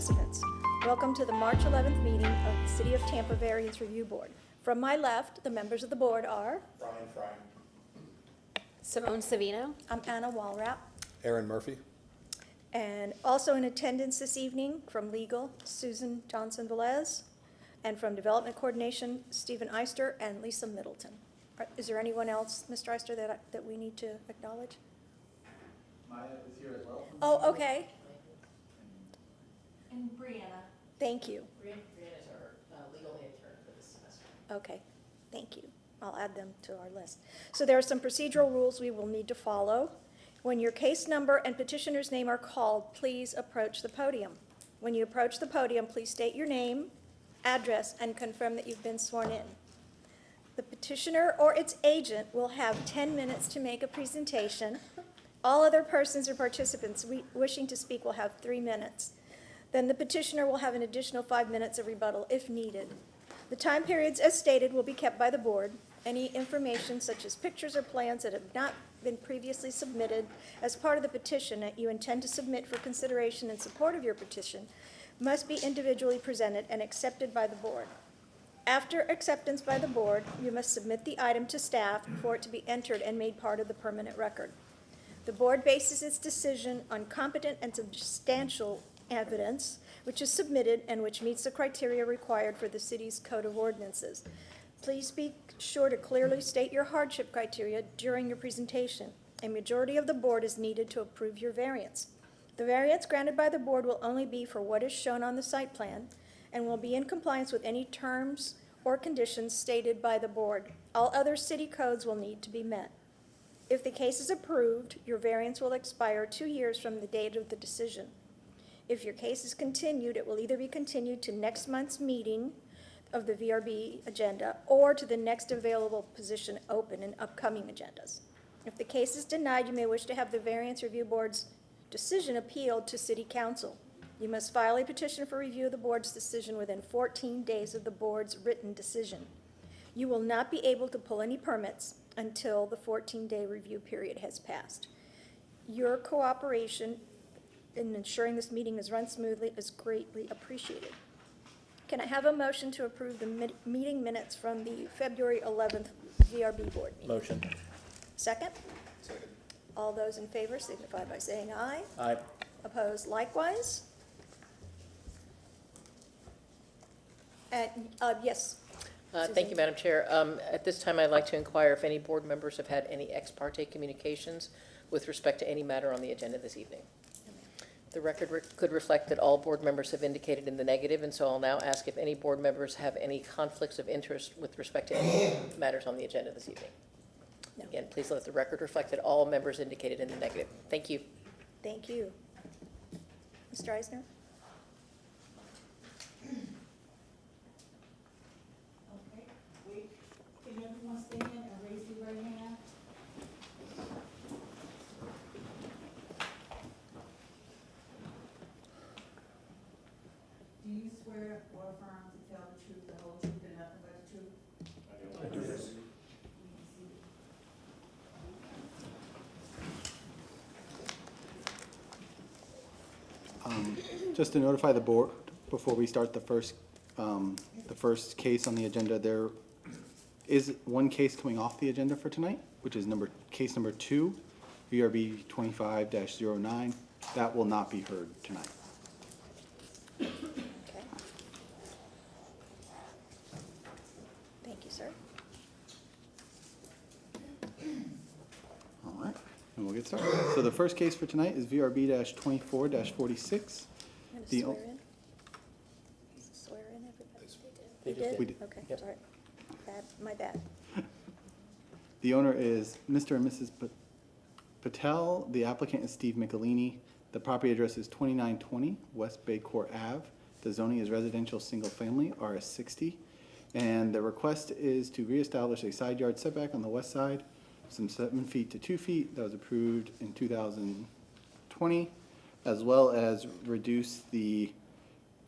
participants. Welcome to the March 11th meeting of the City of Tampa Variance Review Board. From my left, the members of the board are Brian Fry. Simone Savino. I'm Anna Walrapp. Aaron Murphy. And also in attendance this evening from Legal, Susan Johnson-Velez, and from Development Coordination, Stephen Eister and Lisa Middleton. Is there anyone else, Mr. Eister, that we need to acknowledge? Maya is here as well. Oh, okay. And Brianna. Thank you. Brianna is our legal aid intern for this semester. Okay, thank you. I'll add them to our list. So there are some procedural rules we will need to follow. When your case number and petitioner's name are called, please approach the podium. When you approach the podium, please state your name, address, and confirm that you've been sworn in. The petitioner or its agent will have 10 minutes to make a presentation. All other persons or participants wishing to speak will have 3 minutes. Then the petitioner will have an additional 5 minutes of rebuttal if needed. The time periods as stated will be kept by the board. Any information such as pictures or plans that have not been previously submitted as part of the petition that you intend to submit for consideration in support of your petition must be individually presented and accepted by the board. After acceptance by the board, you must submit the item to staff for it to be entered and made part of the permanent record. The board bases its decision on competent and substantial evidence which is submitted and which meets the criteria required for the city's code of ordinances. Please be sure to clearly state your hardship criteria during your presentation. A majority of the board is needed to approve your variance. The variance granted by the board will only be for what is shown on the site plan and will be in compliance with any terms or conditions stated by the board. All other city codes will need to be met. If the case is approved, your variance will expire 2 years from the date of the decision. If your case is continued, it will either be continued to next month's meeting of the VRB agenda or to the next available position open in upcoming agendas. If the case is denied, you may wish to have the Variance Review Board's decision appealed to City Council. You must file a petition for review of the board's decision within 14 days of the board's written decision. You will not be able to pull any permits until the 14-day review period has passed. Your cooperation in ensuring this meeting is run smoothly is greatly appreciated. Can I have a motion to approve the meeting minutes from the February 11th VRB board meeting? Motion. Second? Second. All those in favor signify by saying aye. Aye. Opposed likewise? Yes. Thank you, Madam Chair. At this time, I'd like to inquire if any board members have had any ex parte communications with respect to any matter on the agenda this evening. The record could reflect that all board members have indicated in the negative, and so I'll now ask if any board members have any conflicts of interest with respect to any matters on the agenda this evening. No. Again, please let the record reflect that all members indicated in the negative. Thank you. Thank you. Mr. Eisner? Okay, wait, can everyone stand and raise your right hand? Do you swear or affirm to tell the truth, the whole truth, and nothing but the truth? I do this. Just to notify the board before we start the first case on the agenda, there is one case coming off the agenda for tonight, which is case number 2, VRB 25-09. That will not be heard tonight. Okay. Thank you, sir. All right, and we'll get started. So the first case for tonight is VRB-24-46. I'm The gonna o- swear in everybody? We We did? did. Okay, Yep. sorry. My bad. The owner is Mr. and Mrs. Patel. The applicant is Steve Michelini. The property address is 2920 West Bay Court Ave. The zoning is residential single family, RS60. And the request is to reestablish a side yard setback on the west side, from 7 feet to 2 feet. That was approved in 2020, as well as reduce the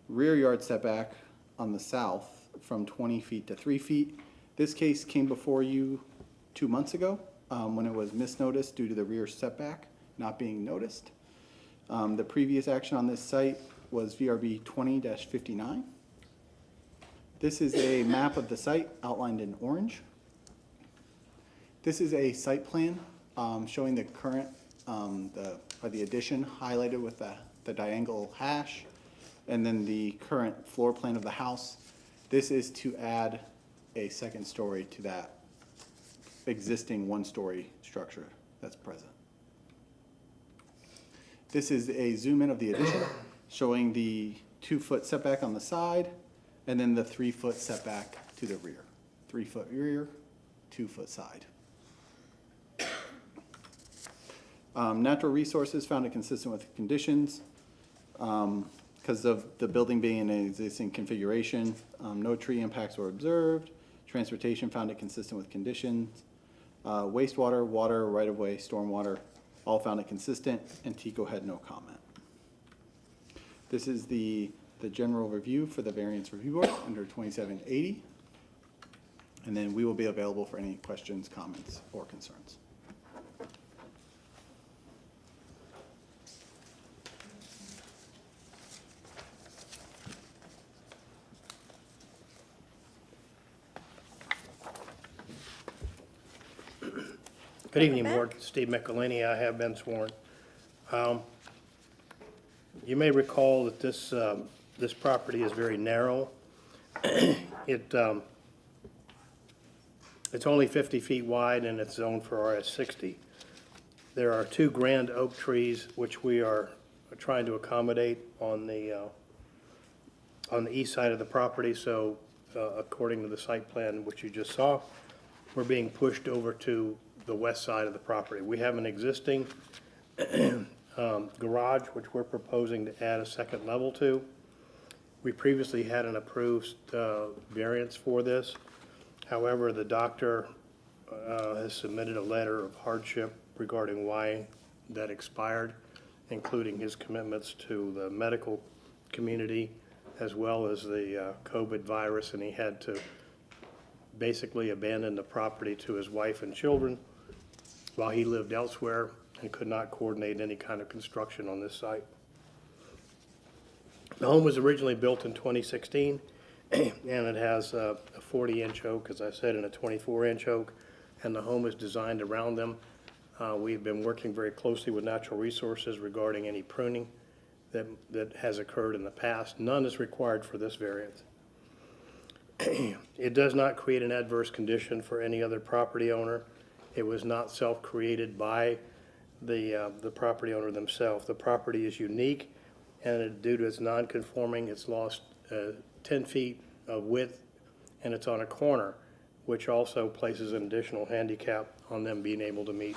rear yard setback on the south from 20 feet to 3 feet. This case came before you 2 months ago when it was misnoticed due to the rear setback not being noticed. The previous action on this site was VRB 20-59. This is a map of the site outlined in orange. This is a site plan showing the current, the addition highlighted with the diagonal hash, and then the current floor plan of the house. This is to add a second story to that existing one-story structure that's present. This is a zoom in of the addition, showing the 2-foot setback on the side, and then the 3-foot setback to the rear. 3-foot rear, 2-foot side. Natural resources found it consistent with conditions. Because of the building being in an existing configuration, no tree impacts were observed. Transportation found it consistent with conditions. Wastewater, water, right-of-way, stormwater, all found it consistent, and TECO had no comment. This is the general review for the variance review board under 2780. And then we will be available for any questions, comments, or concerns. Good evening, Welcome Board. Steve Michelini, I have been sworn. You may recall that this property is very narrow. It's only 50 feet wide and it's zoned for RS60. There are 2 grand oak trees which we are trying to accommodate on the east side of the property. So according to the site plan which you just saw, we're being pushed over to the west side of the property. We have an existing garage, which we're proposing to add a second level to. We previously had an approved variance for this. However, the doctor has submitted a letter of hardship regarding why that expired, including his commitments to the medical community as well as the COVID virus, and he had to basically abandon the property to his wife and children while he lived elsewhere and could not coordinate any kind of construction on this site. The home was originally built in 2016, and it has a 40-inch oak, as I said, and a 24-inch oak, and the home is designed around them. We've been working very closely with Natural Resources regarding any pruning that has occurred in the past. None is required for this variance. It does not create an adverse condition for any other property owner. It was not self-created by the property owner themselves. The property is unique, and due to its non-conforming, it's lost 10 feet of width, and it's on a corner, which also places an additional handicap on them being able to meet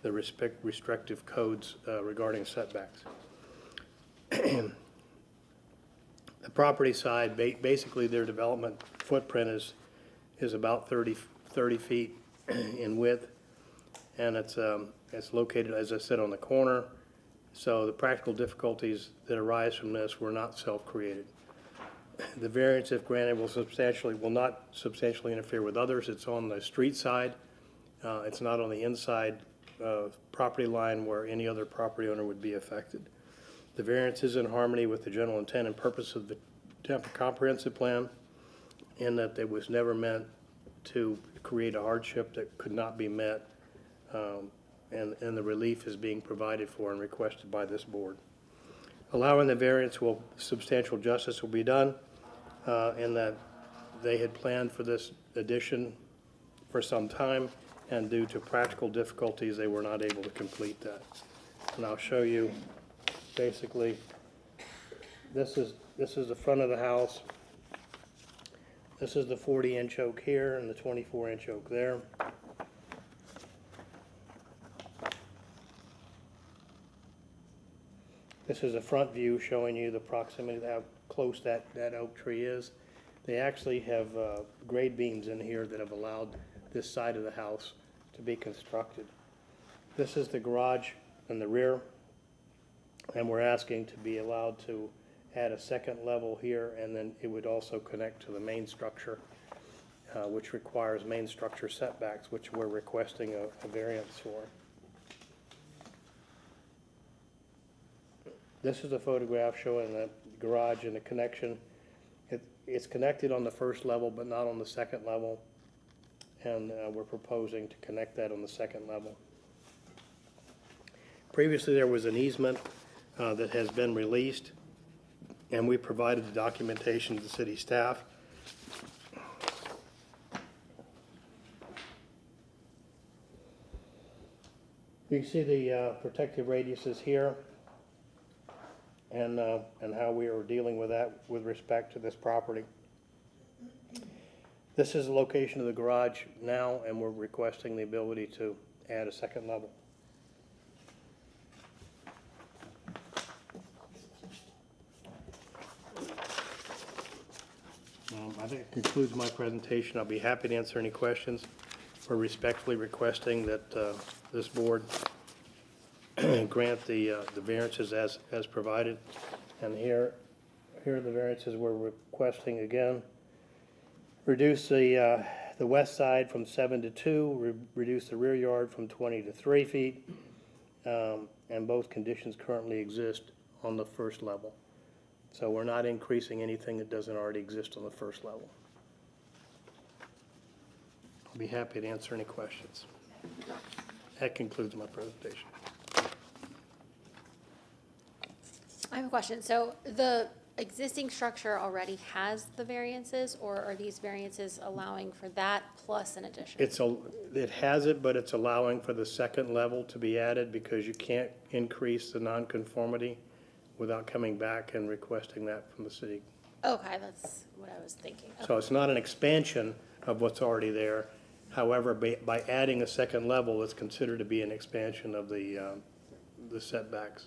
the restrictive codes regarding setbacks. The property side, basically their development footprint is about 30 feet in width, and it's located, as I said, on the corner. So the practical difficulties that arise from this were not self-created. The variance, if granted, will not substantially interfere with others. It's on the street side. It's not on the inside property line where any other property owner would be affected. The variance is in harmony with the general intent and purpose of the Tampa Comprehensive Plan, in that it was never meant to create a hardship that could not be met, and the relief is being provided for and requested by this board. Allowing the variance substantial justice will be done, in that they had planned for this addition for some time, and due to practical difficulties, they were not able to complete that. And I'll show you, basically, this is the front of the house. This is the 40-inch oak here and the 24-inch oak there. This is a front view showing you the proximity to how close that oak tree is. They actually have grade beams in here that have allowed this side of the house to be constructed. This is the garage in the rear, and we're asking to be allowed to add a second level here, and then it would also connect to the main structure, which requires main structure setbacks, which we're requesting a variance for. This is a photograph showing garage and the connection. It's connected on the first level, but not on the second level. And we're proposing to connect that on the second level. Previously, there was an easement that has been released, and we provided the documentation to the city staff. You can see the protective radiuses here and how we are dealing with that with respect to this property. This is the location of the garage now, and we're requesting the ability to add a second level. I think it concludes my presentation. I'll be happy to answer any questions. We're respectfully requesting that this board grant the variances as provided. And here are the variances we're requesting again. Reduce the west side from 7 to 2, reduce the rear yard from 20 to 3 feet, and both conditions currently exist on the first level. So we're not increasing anything that doesn't already exist on the first level. I'll be happy to answer any questions. That concludes my presentation. I have a question. So the existing structure already has the variances, or are these variances allowing for that plus an addition? It has it, but it's allowing for the second level to be added because you can't increase the nonconformity without coming back and requesting that from the city. Okay, that's what I was thinking. So it's not an expansion of what's already there. However, by adding a second level, it's considered to be an expansion of the setbacks.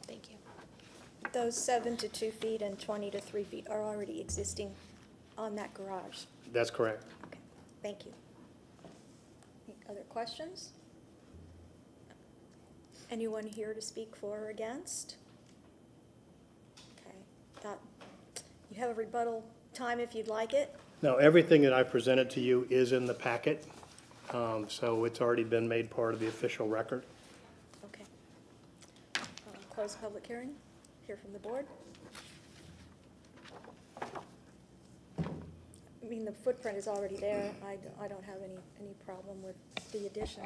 Thank you. Those 7 to 2 feet and 20 to 3 feet are already existing on that garage. That's correct. Okay, thank you. Any other questions? Anyone here to speak for or against? Okay, you have a rebuttal time if you'd like it. Now, everything that I presented to you is in the packet, so it's already been made part of the official record. Okay. Close the public hearing. Hear from the board. I mean, the footprint is already there. I don't have any problem with the addition.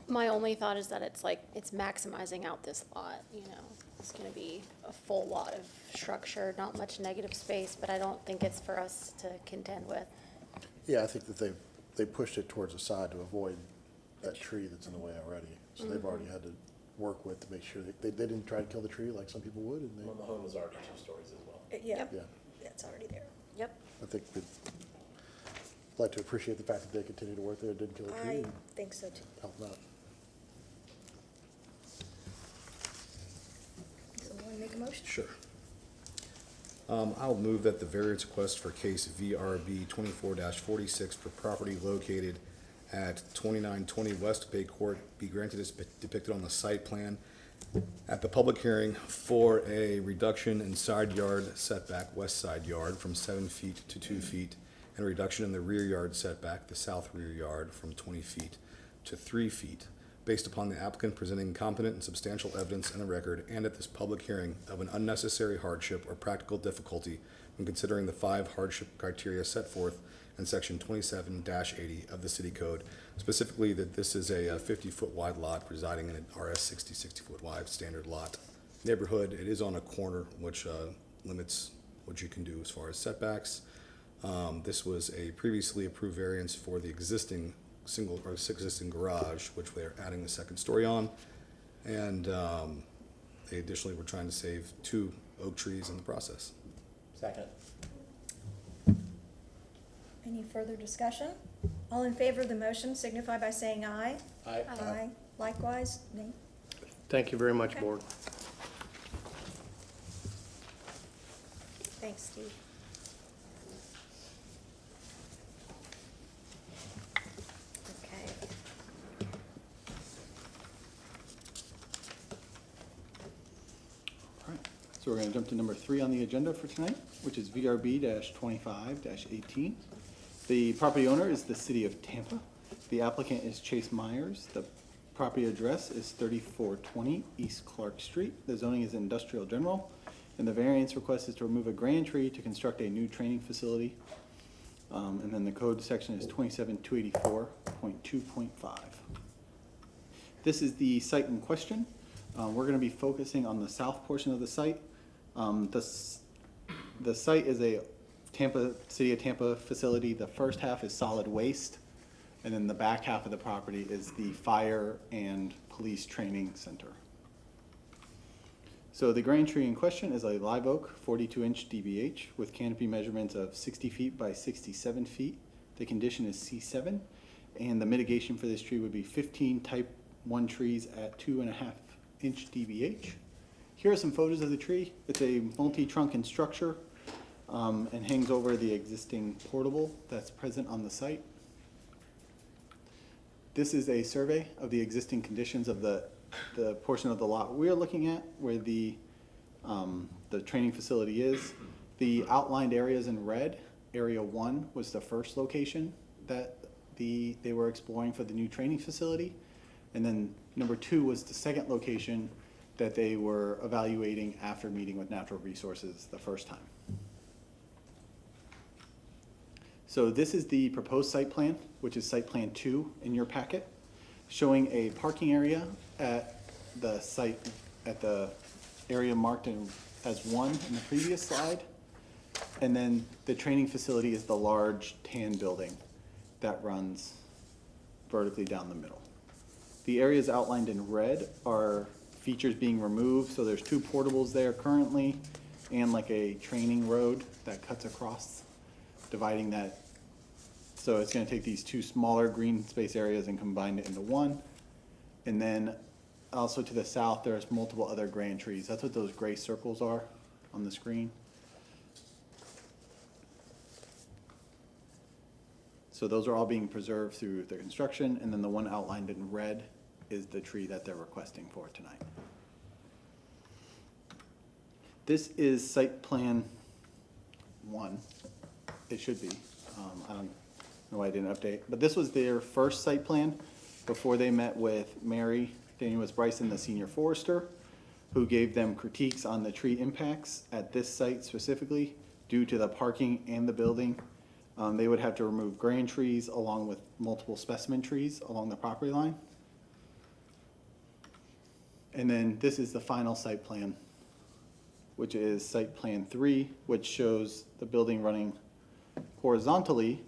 My only thought is that it's maximizing out this lot, you know. It's gonna be a full lot of structure, not much negative space, but I don't think it's for us to contend with. Yeah, I think that they pushed it towards the side to avoid that tree that's in the way already. So they've already had to work with to make sure they didn't try to kill the tree like some people would, and Well, the home is already 2 stories as well. Yeah, Yep. yeah, it's already there. Yep. I think we'd like to appreciate the fact that they continue to work there, didn't kill the tree, I and think so too. help them out. Someone make a motion? Sure. I'll move that the variance request for case VRB 24-46 for property located at 2920 West Bay Court be granted as depicted on the site plan at the public hearing for a reduction in side yard setback, west side yard, from 7 feet to 2 feet, and a reduction in the rear yard setback, the south rear yard, from 20 feet to 3 feet, based upon the applicant presenting competent and substantial evidence in the record and at this public hearing of an unnecessary hardship or practical difficulty when considering the 5 hardship criteria set forth in section 27-80 of the city code, specifically that this is a 50-foot wide lot residing in an RS 60-foot wide standard lot neighborhood. It is on a corner, which limits what you can do as far as setbacks. This was a previously approved variance for the existing existing garage, which they're adding the second story on, and they additionally were trying to save 2 oak trees in the process. Second. Any further discussion? All in favor of the motion signify by saying aye. Aye. Aye. Likewise, nay. Thank you very much, Okay. board. Thanks, Steve. Okay. All right, so we're gonna jump to number 3 on the agenda for tonight, which is VRB-25-18. The property owner is the city of Tampa. The applicant is Chase Myers. The property address is 3420 East Clark Street. The zoning is industrial general. And the variance request is to remove a grand tree to construct a new training facility. And then the code section is 27284.2.5. This is the site in question. We're going to be focusing on the south portion of the site. The site is a City of Tampa facility. The first half is solid waste, and then the back half of the property is the fire and police training center. So the grand tree in question is a live oak, 42-inch DBH, with canopy measurements of 60 feet by 67 feet. The condition is C7, and the mitigation for this tree would be 15 type 1 trees at 2.5-inch DBH. Here are some photos of the tree. It's a multi-trunking structure and hangs over the existing portable that's present on the site. This is a survey of the existing conditions of the portion of the lot we're looking at, where the training facility is. The outlined areas in red, area 1 was the first location that they were exploring for the new training facility. And then number 2 was the second location that they were evaluating after meeting with Natural Resources the first time. So this is the proposed site plan, which is site plan 2 in your packet, showing a parking area at the site, at the area marked as 1 in the previous slide. And then the training facility is the large tan building that runs vertically down the middle. The areas outlined in red are features being removed, so there's 2 portables there currently, and like a training road that cuts across, dividing that. So it's going to take these 2 smaller green space areas and combine it into 1. And then also to the south, there's multiple other grand trees. That's what those gray circles are on the screen. So those are all being preserved through the construction, and then the one outlined in red is the tree that they're requesting for tonight. This is site plan 1. It should be. I don't know why I didn't update. But this was their first site plan before they met with Mary Daniels Bryson, the senior forester, who gave them critiques on the tree impacts at this site specifically due to the parking and the building. They would have to remove grand trees along with multiple specimen trees along the property line. And then this is the final site plan, which is site plan 3, which shows the building running horizontally,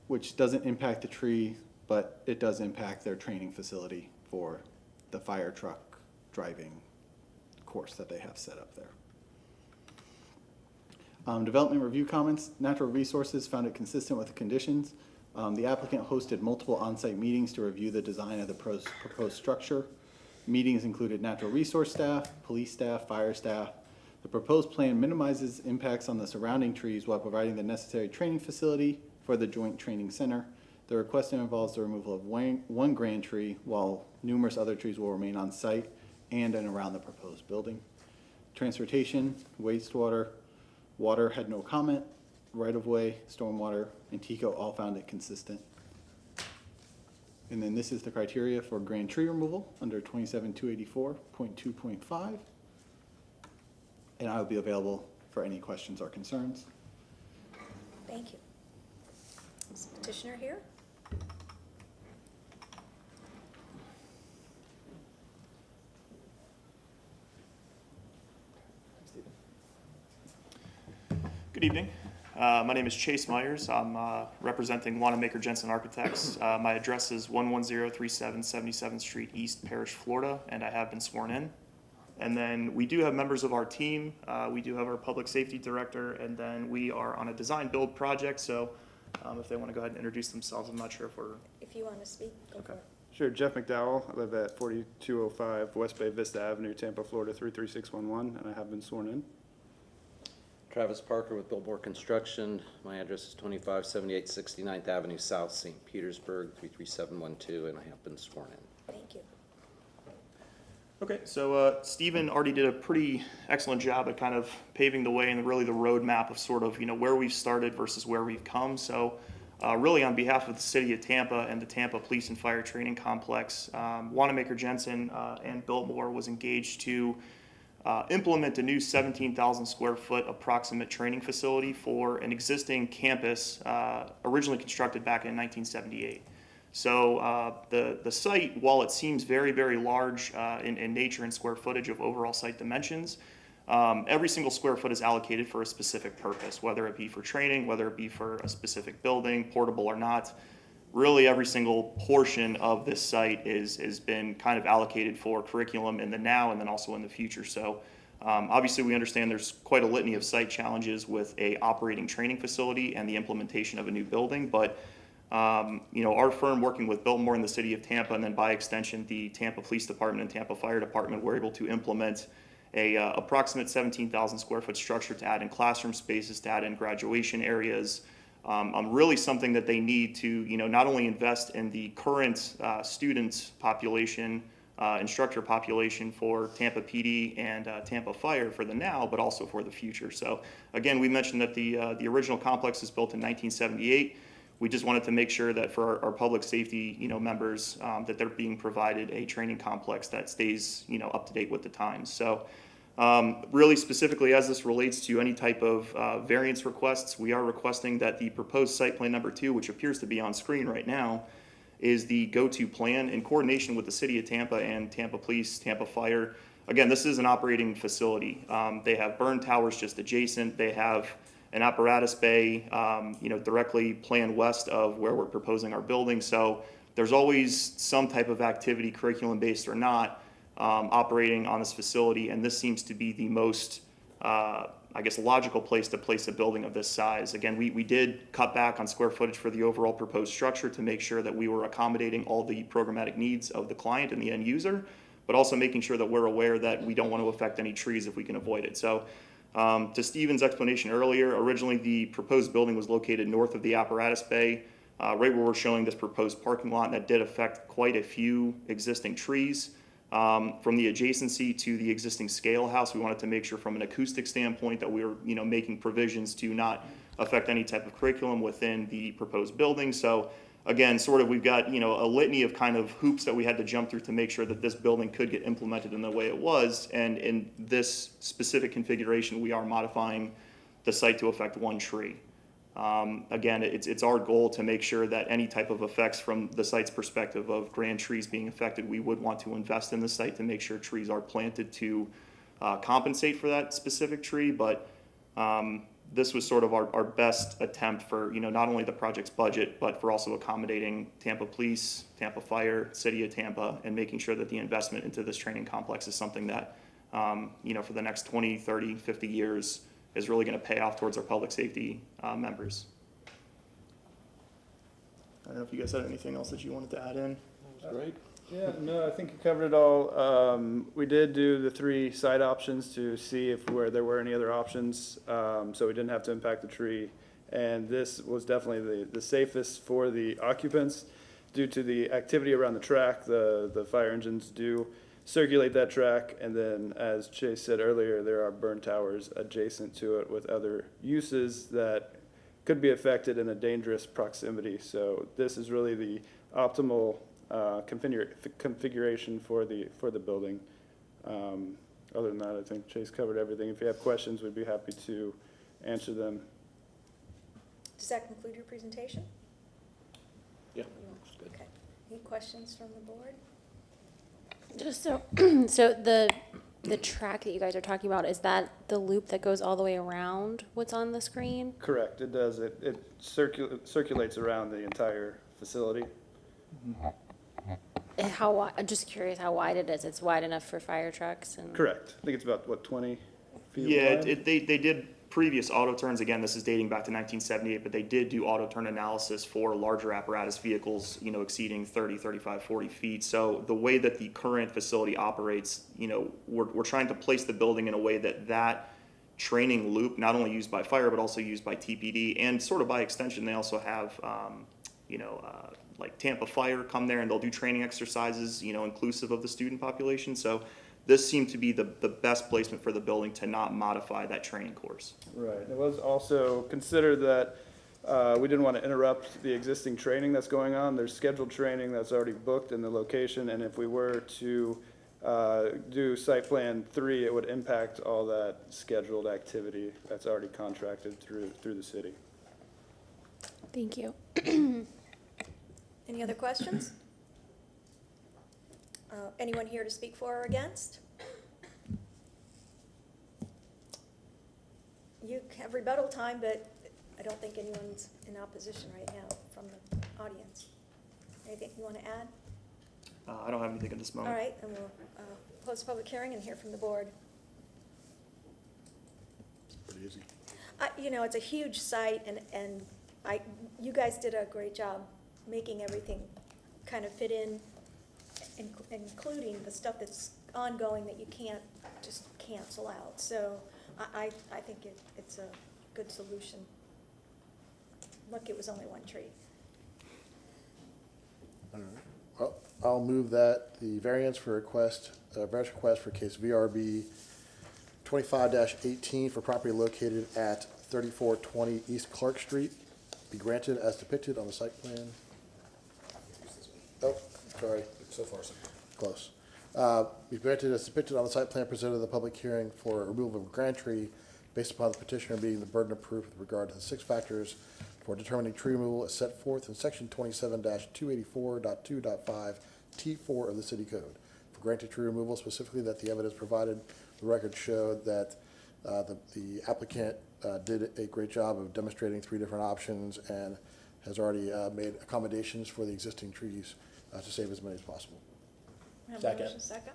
which doesn't impact the tree, but it does impact their training facility for the fire truck driving course that they have set up there. Development review comments. Natural Resources found it consistent with the conditions. The applicant hosted multiple on-site meetings to review the design of the proposed structure. Meetings included natural resource staff, police staff, fire staff. The proposed plan minimizes impacts on the surrounding trees while providing the necessary training facility for the joint training center. The request involves the removal of one grand tree, while numerous other trees will remain on site and around the proposed building. Transportation, wastewater, water had no comment. Right-of-way, stormwater, and TECO all found it consistent. And then this is the criteria for grand tree removal under 27284.2.5. And I will be available for any questions or concerns. Thank you. Is the petitioner here? Good evening. My name is Chase Myers. I'm representing Wanamaker Jensen Architects. My address is 11037 77th Street East, Parrish, Florida, and I have been sworn in. And then we do have members of our team. We do have our public safety director, and then we are on a design build project. So if they want to go ahead and introduce themselves, I'm not sure if we're... If you want to speak, go for it. Sure, Jeff McDowell. I live at 4205 West Bay Vista Avenue, Tampa, Florida 33611, and I have been sworn in. Travis Parker with Billboard Construction. My address is 2578 69th Avenue South, St. Petersburg, 33712, and I have been sworn in. Thank you. Okay, so Stephen already did a pretty excellent job at kind of paving the way and really the roadmap of sort of, where we've started versus where we've come. So really on behalf of the city of Tampa and the Tampa Police and Fire Training Complex, Wanamaker Jensen and Biltmore was engaged to implement a new 17,000 square foot approximate training facility for an existing campus originally constructed back in 1978. So the site, while it seems very, very large in nature and square footage of overall site dimensions, every single square foot is allocated for a specific purpose, whether it be for training, whether it be for a specific building, portable or not. Really, every single portion of this site has been kind of allocated for curriculum in the now and then also in the future. So obviously, we understand there's quite a litany of site challenges with a operating training facility and the implementation of a new building, but our firm, working with Biltmore in the city of Tampa, and then by extension the Tampa Police Department and Tampa Fire Department, were able to implement a approximate 17,000 square foot structure to add in classroom spaces, to add in graduation areas. Really something that they need to, not only invest in the current student population, instructor population for Tampa PD and Tampa Fire for the now, but also for the future. So again, we mentioned that the original complex was built in 1978. We just wanted to make sure that for our public safety, members, that they're being provided a training complex that stays, up to date with the times. So really specifically, as this relates to any type of variance requests, we are requesting that the proposed site plan number 2, which appears to be on screen right now, is the go-to plan in coordination with the city of Tampa and Tampa Police, Tampa Fire. Again, this is an operating facility. They have burn towers just adjacent. They have an apparatus bay, directly planned west of where we're proposing our building. So there's always some type of activity, curriculum-based or not, operating on this facility, and this seems to be the most, logical place to place a building of this size. Again, we did cut back on square footage for the overall proposed structure to make sure that we were accommodating all the programmatic needs of the client and the end user, but also making sure that we're aware that we don't want to affect any trees if we can avoid it. So to Stephen's explanation earlier, originally the proposed building was located north of the apparatus bay, right where we're showing this proposed parking lot, and that did affect quite a few existing trees. From the adjacency to the existing scale house, we wanted to make sure from an acoustic standpoint that we were, making provisions to not affect any type of curriculum within the proposed building. So again, sort of we've got, a litany of kind of hoops that we had to jump through to make sure that this building could get implemented in the way it was. And in this specific configuration, we are modifying the site to affect one tree. Again, it's our goal to make sure that any type of effects from the site's perspective of grand trees being affected, we would want to invest in the site to make sure trees are planted to compensate for that specific tree. But this was sort of our best attempt for, not only the project's budget, but for also accommodating Tampa Police, Tampa Fire, City of Tampa, and making sure that the investment into this training complex is something that, for the next 20, 30, 50 years is really going to pay off towards our public safety members. I don't know if you guys had anything else that you wanted to add in. That's great. Yeah, no, I think you covered it all. We did do the 3 site options to see if there were any other options, so we didn't have to impact the tree. And this was definitely the safest for the occupants due to the activity around the track. The fire engines do circulate that track, and then as Chase said earlier, there are burn towers adjacent to it with other uses that could be affected in a dangerous proximity. So this is really the optimal configuration for the building. Other than that, I think Chase covered everything. If you have questions, we'd be happy to answer them. Does that conclude your presentation? Yeah, that's good. Okay. Any questions from the board? Just so, so the track that you guys are talking about, is that the loop that goes all the way around what's on the screen? Correct, it does. It circulates around the entire facility. How wide, I'm just curious how wide it is. It's wide enough for fire trucks and? Correct. I think it's about, 20 feet Yeah, wide? they did previous auto turns. Again, this is dating back to 1978, but they did do auto turn analysis for larger apparatus vehicles, exceeding 30, 35, 40 feet. So the way that the current facility operates, we're trying to place the building in a way that training loop, not only used by fire, but also used by TPD, and sort of by extension, they also have, like Tampa Fire come there and they'll do training exercises, inclusive of the student population. So this seemed to be the best placement for the building to not modify that training course. Right. It was also considered that we didn't want to interrupt the existing training that's going on. There's scheduled training that's already booked in the location, and if we were to do site plan 3, it would impact all that scheduled activity that's already contracted through the city. Thank you. Any other questions? Anyone here to speak for or against? You have rebuttal time, but I don't think anyone's in opposition right now from the audience. Anything you want to add? I don't have anything at this All moment. right, and we'll close the public hearing and hear from the board. Pretty easy. You know, it's a huge site, and you guys did a great job making everything kind of fit in, including the stuff that's ongoing that you can't just cancel out. So I think it's a good solution. Look, it was only one tree. All right. Well, I'll move that the variance request for case VRB 25-18 for property located at 3420 East Clark Street be granted as depicted on the site plan. Oh, sorry. So far, so good. Close. Be granted as depicted on the site plan presented at the public hearing for removal of a grant tree based upon the petitioner being the burden of proof with regard to the 6 factors for determining tree removal as set forth in section 27-284.2.5 T4 of the city code. For granted tree removal, specifically that the evidence provided, the record showed that the applicant did a great job of demonstrating 3 different options and has already made accommodations for the existing trees to save as many as possible. We have a motion, second.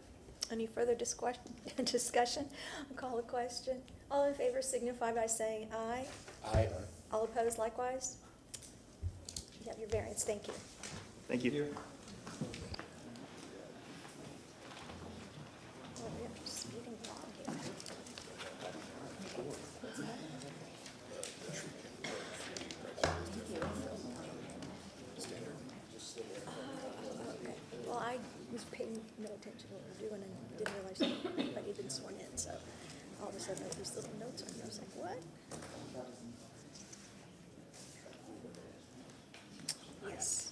Any further discussion? I'll call the question. All in favor signify by saying aye. Aye. All opposed likewise? You have your variance, thank you. Thank you. Oh, we are speeding along here. What's that? Okay. Well, I was paying no attention to what we were doing and didn't realize that anybody had been sworn in, so all of a sudden I had these little notes on here. I was like, what? Yes.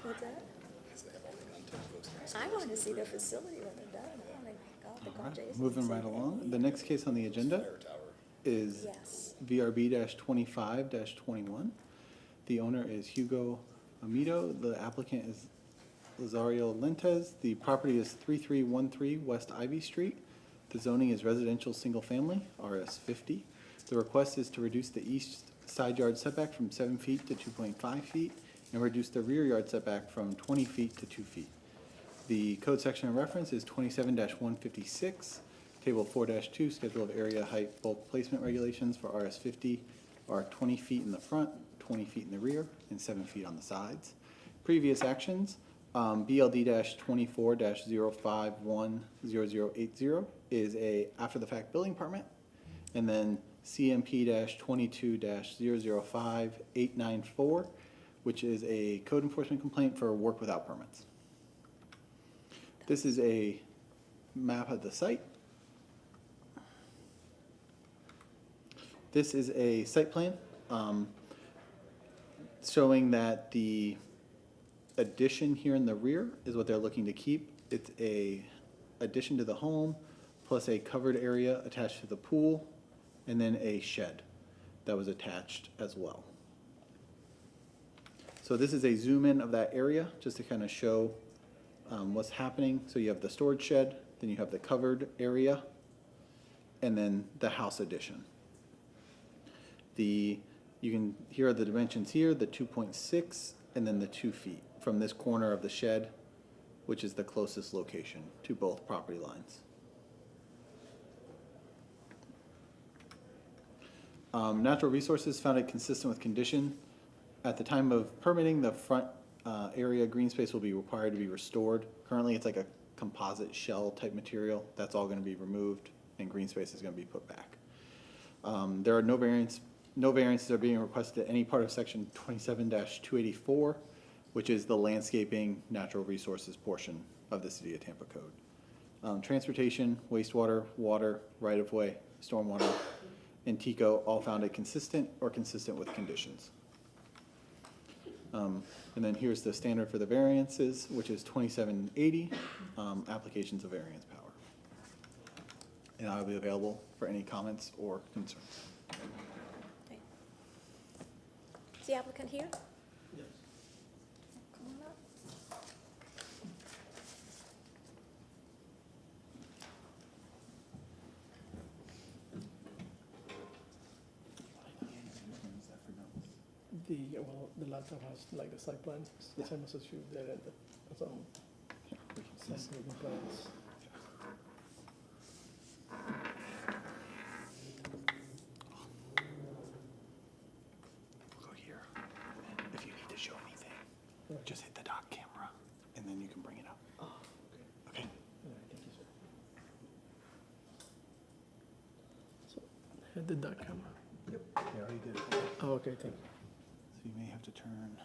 What's that? I want to see their facility when they're done. I want to call Jason. Moving right along, the next case on the agenda is Yes. VRB 25-21. The owner is Hugo Amido. The applicant is Lazario Lentes. The property is 3313 West Ivy Street. The zoning is residential single family, RS 50. The request is to reduce the east side yard setback from 7 feet to 2.5 feet and reduce the rear yard setback from 20 feet to 2 feet. The code section of reference is 27-156. Table 4-2, Schedule of Area Height Bulk Placement Regulations for RS 50 are 20 feet in the front, 20 feet in the rear, and 7 feet on the sides. Previous actions, BLD-24-0510080 is a after-the-fact building permit, and then CMP-22-005894, which is a code enforcement complaint for work without permits. This is a map of the site. This is a site plan showing that the addition here in the rear is what they're looking to keep. It's a addition to the home plus a covered area attached to the pool and then a shed that was attached as well. So this is a zoom in of that area just to kind of show what's happening. So you have the storage shed, then you have the covered area, and then the house addition. Here are the dimensions here, the 2.6 and then the 2 feet from this corner of the shed, which is the closest location to both property lines. Natural Resources found it consistent with condition. At the time of permitting, the front area green space will be required to be restored. Currently, it's like a composite shell type material. That's all going to be removed, and green space is going to be put back. There are no variances are being requested at any part of section 27-284, which is the landscaping natural resources portion of the City of Tampa Code. Transportation, wastewater, water, right-of-way, stormwater, and TECO all found it consistent or consistent with conditions. And then here's the standard for the variances, which is 2780, applications of variance power. And I'll be available for any comments or concerns. Okay. Is the applicant here? Yes. Come on up. The laptop has like the site plans, the same as you did and some site plans. We'll go here. If you need to show anything, just hit the dock camera, and then you can bring it up. Okay. All right, thank you, sir. So, hit the dock camera. Yep. Yeah, already did. Oh, okay, thank you. So you may have to turn.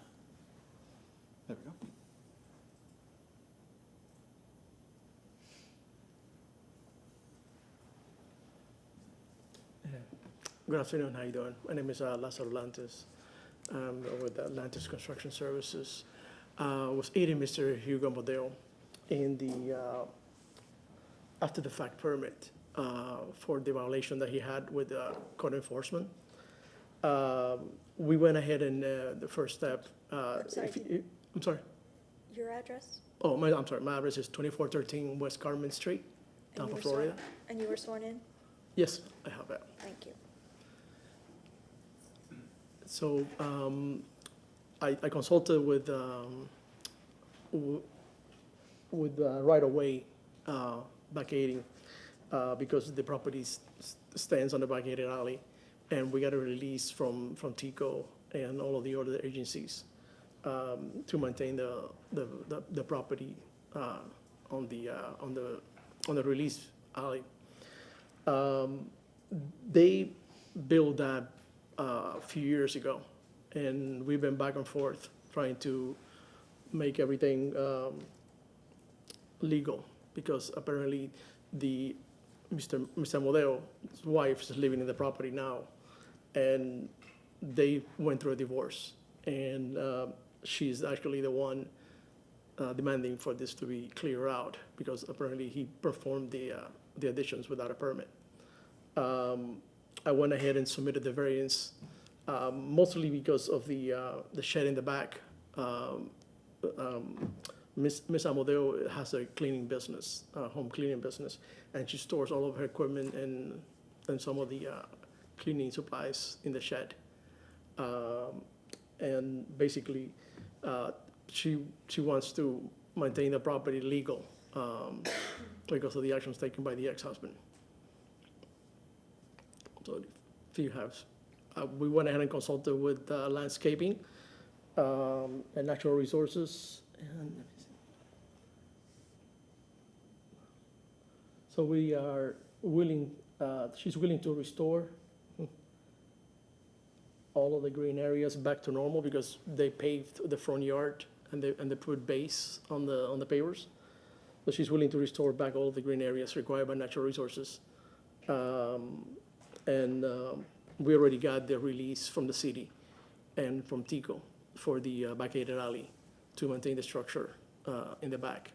There we go. Good afternoon, how you doing? My name is Lázaro Lantes. I'm with Atlantis Construction Services. Was aiding Mr. Hugo Modeo in the after the fact permit for the violation that he had with code enforcement. We went ahead and the first step. I'm sorry, I'm sorry. Your address? Oh, I'm sorry. My address is 2413 West Carmen Street, And you Tampa, were sworn- Florida. And you were sworn in? Yes, I have that. Thank you. So I consulted with right-of-way vacating because the property stands on the vacated alley, and we got a release from TICO and all of the other agencies to maintain the property on the release alley. They built that a few years ago, and we've been back and forth trying to make everything legal, because apparently Mr. Modeo's wife is living in the property now, and they went through a divorce, and she's actually the one demanding for this to be cleared out, because apparently he performed the additions without a permit. I went ahead and submitted the variance, mostly because of the shed in the back. Ms. Amodeo has a cleaning business, home cleaning business, and she stores all of her equipment and some of the cleaning supplies in the shed. And basically, she wants to maintain the property legal because of the actions taken by the ex-husband. So if you have, we went ahead and consulted with landscaping and natural resources. And let me see. So we are willing, she's willing to restore all of the green areas back to normal, because they paved the front yard and they put base on the pavers. So she's willing to restore back all of the green areas required by natural resources. And we already got the release from the city and from TICO for the vacated alley to maintain the structure in the back.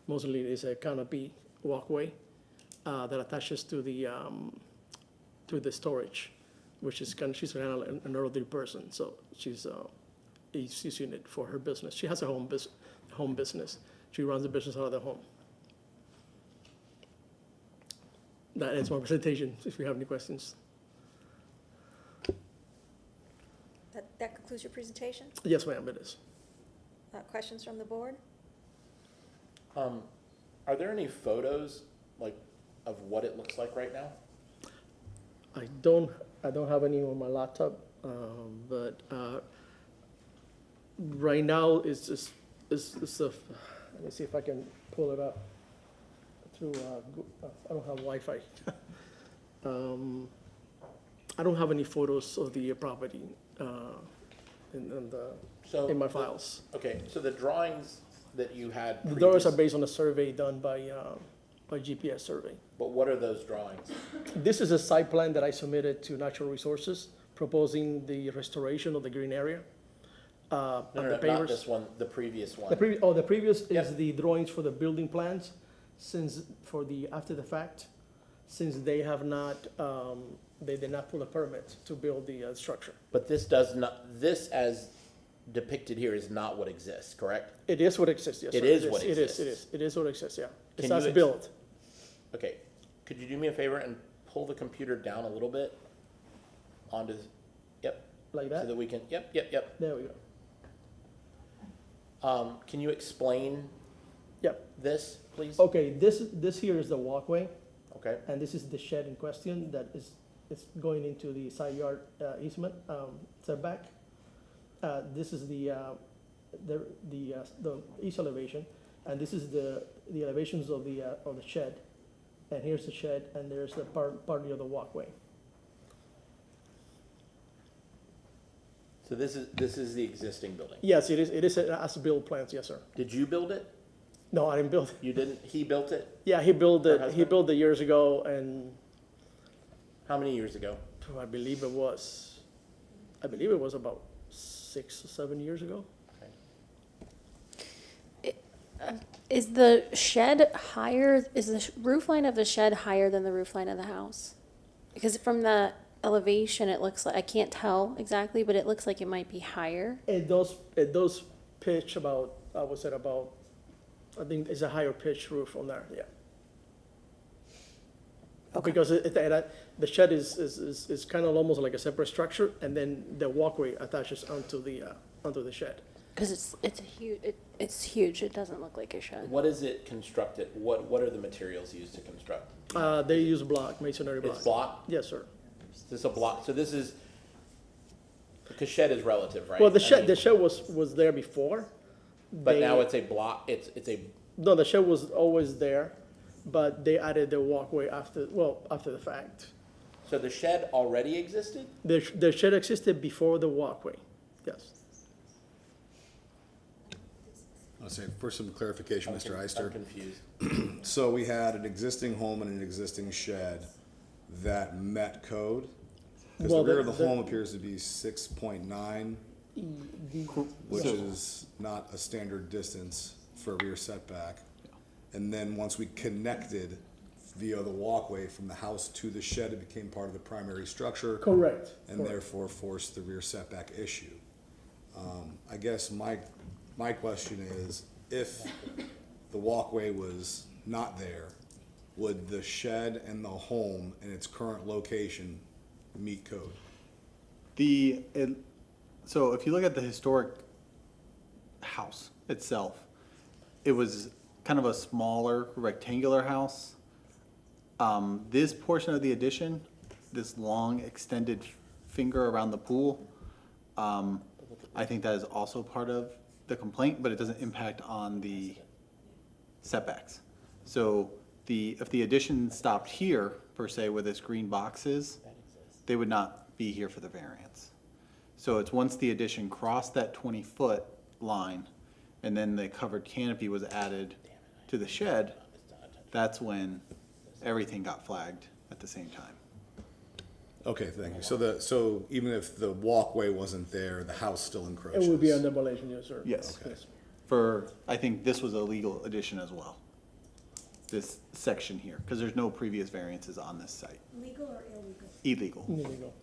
Mostly it's a canopy walkway that attaches to the storage, which is she's kind of an elderly person, so she's using it for her business. She has a home business. She runs the business out of the home. That ends my presentation, if you have any questions. That concludes your presentation? Yes, ma'am, it is. Questions from the board? Are there any photos, like, of what it looks like right now? I don't have any on my laptop, but right now it's just, let me see if I can pull it up through, I don't have Wi-Fi. I don't have any photos of the property in my files. Okay, so the drawings that you had The drawings are based on a survey done by GPS survey. But what are those drawings? This is a site plan that I submitted to Natural Resources, proposing the restoration of the green area. No, and no, the no, not papers. this one, the previous one. The previous is Yep. the drawings for the building plans, since, for the, after the fact, since they have not, they did not pull a permit to build the structure. But this does not, this as depicted here is not what exists, correct? It is what exists, yes, sir. It is what It is, exists. it is what exists, yeah. It's Can you as ex- built. Okay, could you do me a favor and pull the computer down a little bit onto, yep, Like so that? that we can, yep. There we go. Can you explain Yep. this, please? Okay, this here is the walkway, Okay, and this is the shed in question that is going into the side yard easement setback. This is the east elevation, and this is the elevations of the shed. And here's the shed, and there's the part of the walkway. so this is the existing building. Yes, it is as-built plans, yes, sir. Did you build it? No, I didn't build it. You didn't, he built it? Yeah, he built Her it, he husband? built it years ago, and How many years ago? I believe it was about 6 or 7 years ago. Is the shed higher, is the roof line of the shed higher than the roof line of the house? Because from the elevation, it looks like, I can't tell exactly, but it looks like it might be higher. It does pitch about, I would say about, I think it's a higher pitch roof on there, yeah. Okay. Because the shed is kind of almost like a separate structure, and then the walkway attaches onto the shed. Because it's huge, it doesn't look like a shed. What is it constructed, what are the materials used to construct? They use block, masonry block. It's block? Yes, sir. Is this a block, so this is, because shed is relative, right? Well, the I shed, mean, the shed was there before. But now They- it's a block, it's a, No, the shed was always there, but they added the walkway after the fact. so the shed already existed? The shed existed before the walkway, yes. I'll say, for some clarification, Mr. I'm Ister. confused. So we had an existing home and an existing shed that met code? Because the Well, rear of the the- home appears to be 6.9, which is not a standard distance for a rear setback. And then once we connected via the walkway from the house to the shed, it became part of the primary structure. Correct. And therefore forced the rear setback issue. I guess my question is, if the walkway was not there, would the shed and the home in its current location meet code? So if you look at the historic house itself, it was kind of a smaller rectangular house. This portion of the addition, this long extended finger around the pool, I think that is also part of the complaint, but it doesn't impact on the setbacks. So if the addition stopped here, per se, where this green box is, they would not be here for the variance. So it's once the addition crossed that 20-foot line, and then the covered canopy was added to the shed, that's when everything got flagged at the same time. Okay, thank you. So even if the walkway wasn't there, the house still encroaches? It would be on demolition, yes, sir. Yes. Yes. I think this was a legal addition as well, this section here, because there's no previous variances on this site. Legal or illegal? Illegal. Illegal.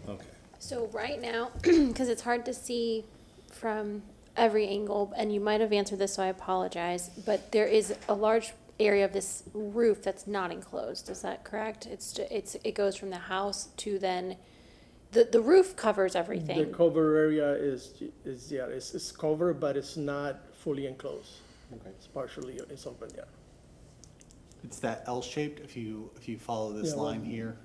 Okay. So right now, because it's hard to see from every angle, and you might have answered this, so I apologize, but there is a large area of this roof that's not enclosed, is that correct? It goes from the house to then, the roof covers The everything. cover area it's covered, but it's not fully enclosed. Okay. It's partially, it's open, yeah. It's that L-shaped, if you follow this Yeah, well- line here.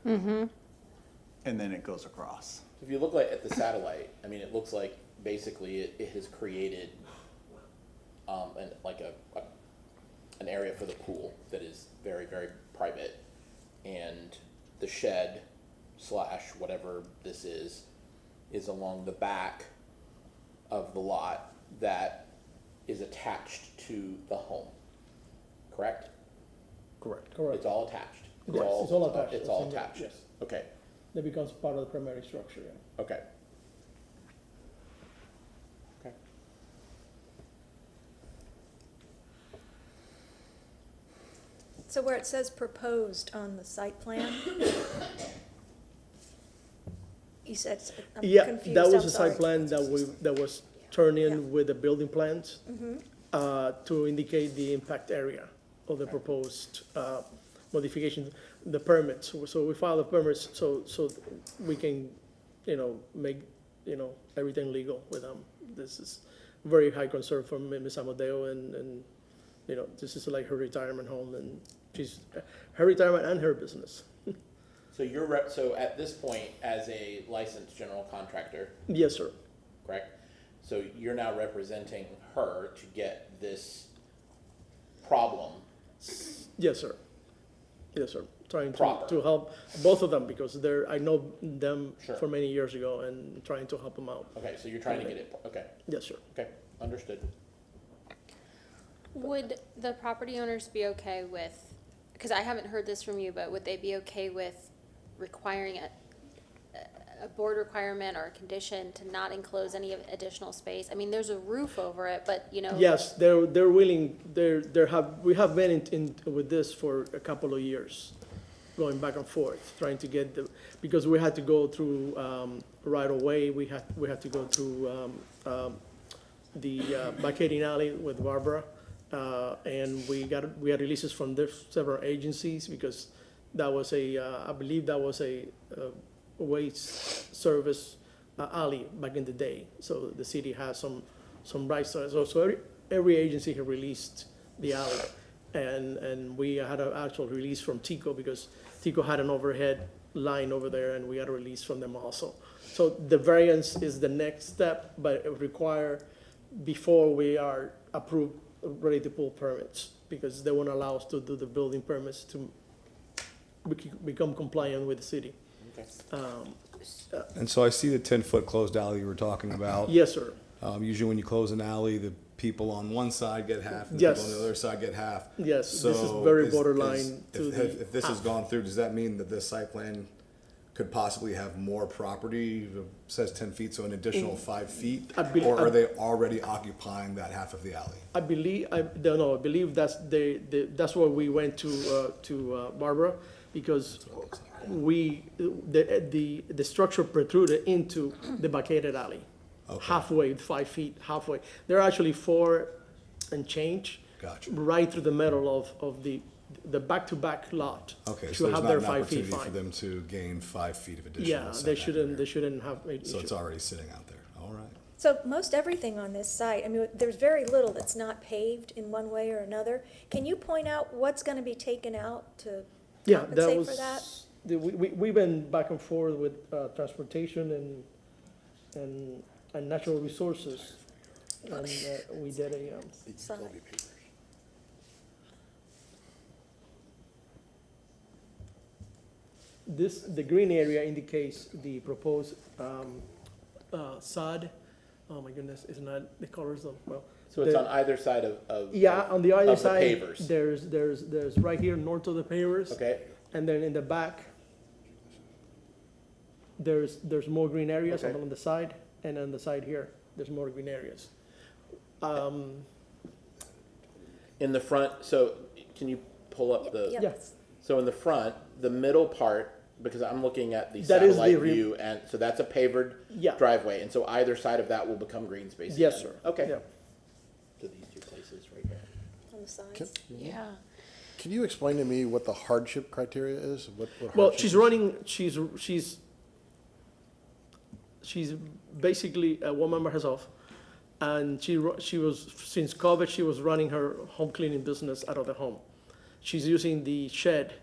And then it goes across. If you look at the satellite, I mean, it looks like basically it has created, an area for the pool that is very, very private. And the shed / whatever this is along the back of the lot that is attached to the home, correct? Correct. It's all attached? Yes, it's all attached. It's all It's in there, attached? yes. Okay, That becomes part of the primary structure, yeah. okay. So where it says proposed on the site plan, you said, I'm Yeah, confused, that was I'm a site sorry. plan that was turned Yeah. in with the building plans Mhm. to indicate the impact area of the proposed modifications, the permits. So we filed the permits so we can, make, everything legal with them. This is very high concern for Ms. Amadeo, and, this is like her retirement home, and she's, her retirement and her business. So so at this point, as a licensed general contractor, Yes, sir. correct? So you're now representing her to get this problem. Yes, sir. Yes, sir. Trying Proper. to help both of them because I know them Sure. for many years ago and trying to help them out. Okay, so you're trying to get it, okay, Yes, sir. okay, understood. Would the property owners be okay with, because I haven't heard this from you, but would they be okay with requiring a board requirement or a condition to not enclose any additional space? I mean, there's a roof over it, but, Yes, they're willing, we have been in with this for a couple of years, going back and forth, trying to get because we had to go through, right away, we had to go through, the vacating alley with Barbara. And we had releases from several agencies because that was I believe that was a waste service alley back in the day. So the city has some rights to it. So every agency had released the alley. And we had an actual release from Tico because Tico had an overhead line over there and we had a release from them also. So the variance is the next step, but it would require before we are approved, ready to pull permits, because they won't allow us to do the building permits to become compliant with the city. Okay. And so I see the 10-foot closed alley you were talking about. Yes, sir. Usually when you close an alley, the people on one side get half, and the Yes. people on the other side get half. Yes, this is So very borderline to if- the If this has half. gone through, does that mean that this site plan could possibly have more property? It says 10 feet, so an additional 5 feet? I believe- Or are they already occupying that half of the alley? I believe that's why we went to Barbara, because the structure protruded into the vacated alley. Okay. Halfway, 5 feet, halfway. They're actually 4 and change. Gotcha. Right through the middle of the back-to-back lot. Okay, to so there's have not their an 5 feet opportunity for fine. them to gain 5 feet of additional Yeah, setback they there. shouldn't have. So it's already sitting out there, all right. So most everything on this site, I mean, there's very little that's not paved in one way or another. Can you point out what's gonna be taken out to Yeah, that compensate was, for that? we've been back and forth with transportation and natural resources. And we did a, Side. the green area indicates the proposed sod. Oh my goodness, it's not, the colors of, well. So it's the- on either side of. Yeah, on the other of the side, pavers. there's right here north of the pavers. Okay, And then in the back, there's more green areas Okay. on the side, and on the side here, there's more green areas. in the front, so can you pull up the? Yep. Yes. So in the front, the middle part, because I'm looking at the That is the satellite re- view, and so that's a pavered Yeah. driveway, and so either side of that will become green space. Yes, again. sir. Okay. Yeah. So these two places right here. On the sides? Can, Yeah. can you explain to me what the hardship criteria is? What Well, hardship she's is? running, she's basically a woman by herself. And she was, since COVID, she was running her home cleaning business out of the home. She's using the shed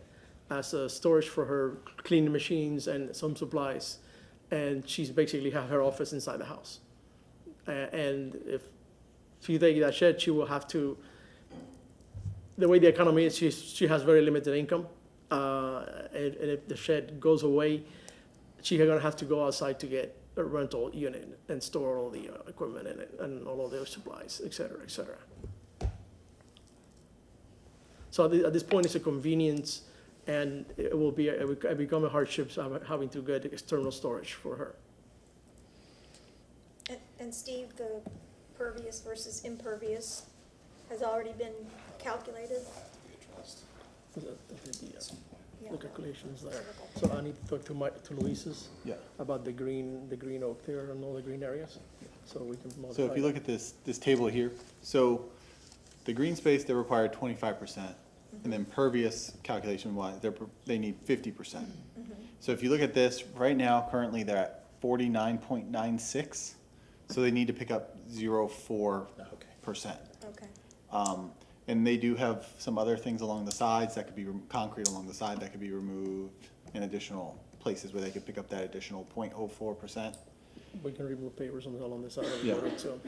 as a storage for her cleaning machines and some supplies. And she's basically have her office inside the house. And if you take that shed, she will have to, the way the economy is, she has very limited income. And if the shed goes away, she's gonna have to go outside to get a rental unit and store all the equipment in it and all of their supplies, et cetera, et cetera. So at this point, it's a convenience, and it will become a hardship having to get external storage for her. And Steve, the pervious versus impervious has already been calculated? Yeah. the calculations there. So I need to talk to Luis's Yeah. about the green oak there and all the green areas, so we can modify. So if you look at this table here, so the green space, they're required 25%. And then pervious calculation wise, they need 50%. So if you look at this, right now, currently they're at 49.96. So they need to pick up 0.04%. Okay. And they do have some other things along the sides that could be, concrete along the side that could be removed in additional places where they could pick up that additional 0.04%. We can remove pavers on the side of the Yeah. road, so.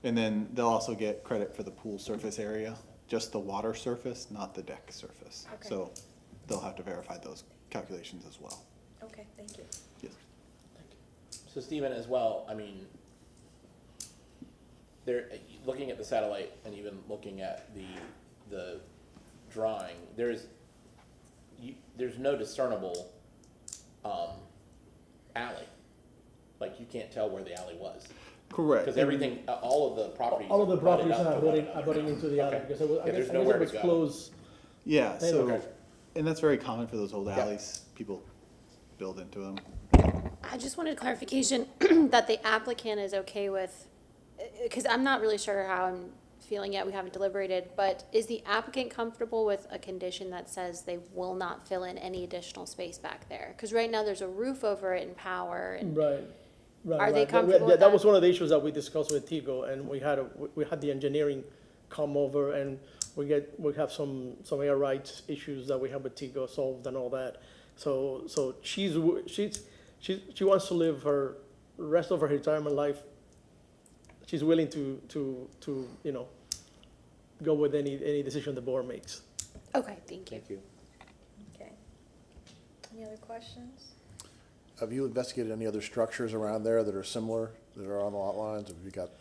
And then they'll also get credit for the pool surface area, just the water surface, not the deck surface. Okay. So they'll have to verify those calculations as well. Okay, thank you. Yes. So Stephen, as well, I mean, there, looking at the satellite and even looking at the drawing, there's no discernible, alley. Like, you can't tell where the alley was. Correct. Because everything, all of the properties. All of the butted properties up are to one abutting another. into the alley, Okay. because it was, I Yeah, guess there's it nowhere to was go. close. Yeah, so, Okay. and that's very common for those old alleys. People build into them. I just wanted clarification that the applicant is okay with, because I'm not really sure how I'm feeling yet, we haven't deliberated, but is the applicant comfortable with a condition that says they will not fill in any additional space back there? Because right now there's a roof over it and power and. Right. Are they right. comfortable Yeah, with that that? was one of the issues that we discussed with Tigo, and we had the engineering come over, and we have some air rights issues that we have with Tigo solved and all that. So she wants to live her rest of her retirement life. She's willing to go with any decision the board makes. Okay, thank you. Thank you. Okay. Any other questions? Have you investigated any other structures around there that are similar, that are on the lot lines? Have you got,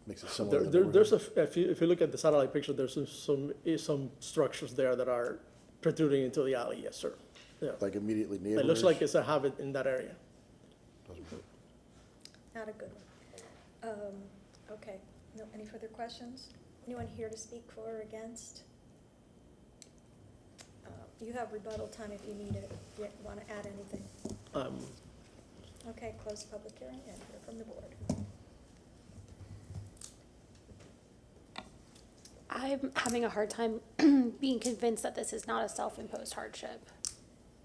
makes it similar? to the There's neighborhood? if you look at the satellite picture, there's some structures there that are protruding into the alley, yes, sir. Yeah. Like immediately neighbors? It looks like it's a habit in that area. Not a good one. Okay, no, any further questions? Anyone here to speak for or against? You have rebuttal time if you need it, if you want to add anything. Okay, close the public hearing and hear from the board. I'm having a hard time being convinced that this is not a self-imposed hardship.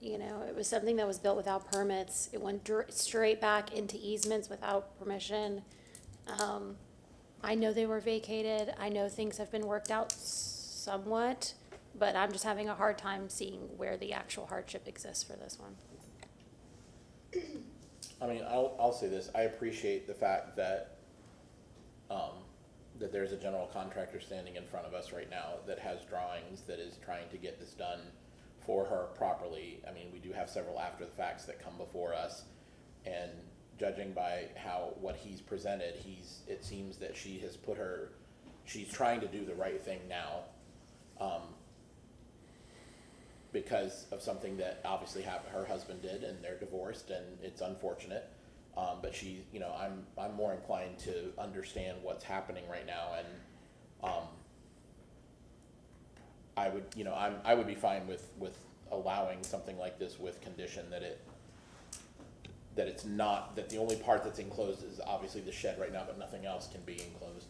You know, it was something that was built without permits. It went straight back into easements without permission. I know they were vacated. I know things have been worked out somewhat, but I'm just having a hard time seeing where the actual hardship exists for this one. I mean, I'll say this, I appreciate the fact that, that there's a general contractor standing in front of us right now that has drawings, that is trying to get this done for her properly. I mean, we do have several after the facts that come before us, and judging by what he's presented, it seems that she's trying to do the right thing now, because of something that obviously her husband did, and they're divorced, and it's unfortunate. But I'm more inclined to understand what's happening right now, and I would be fine with allowing something like this with condition that it's not, that the only part that's enclosed is obviously the shed right now, but nothing else can be enclosed.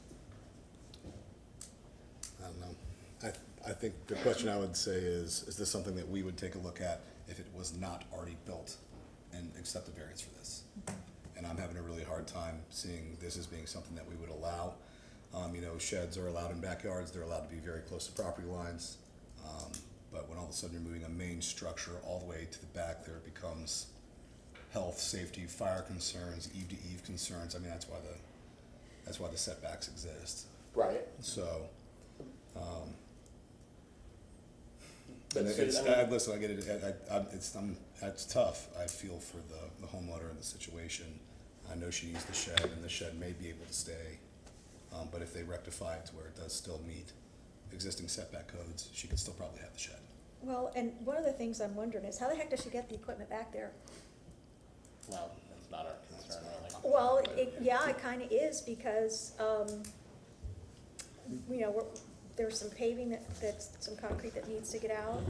I don't know. I think the question I would say is this something that we would take a look at if it was not already built and accept a variance for this? And I'm having a really hard time seeing this as being something that we would allow. Sheds are allowed in backyards, they're allowed to be very close to property lines. But when all of a sudden you're moving a main structure all the way to the back, there becomes health, safety, fire concerns, eve-to-eve concerns. I mean, that's why the setbacks exist. Right. So, But and so, it's, I mean- listen, I get it. It's tough. I feel for the homeowner in the situation. I know she needs the shed, and the shed may be able to stay. But if they rectify it to where it does still meet existing setback codes, she could still probably have the shed. Well, and one of the things I'm wondering is how the heck does she get the equipment back there? Well, that's not our concern, really. Well, it kind of is because, there's some paving that's some concrete that needs to get out.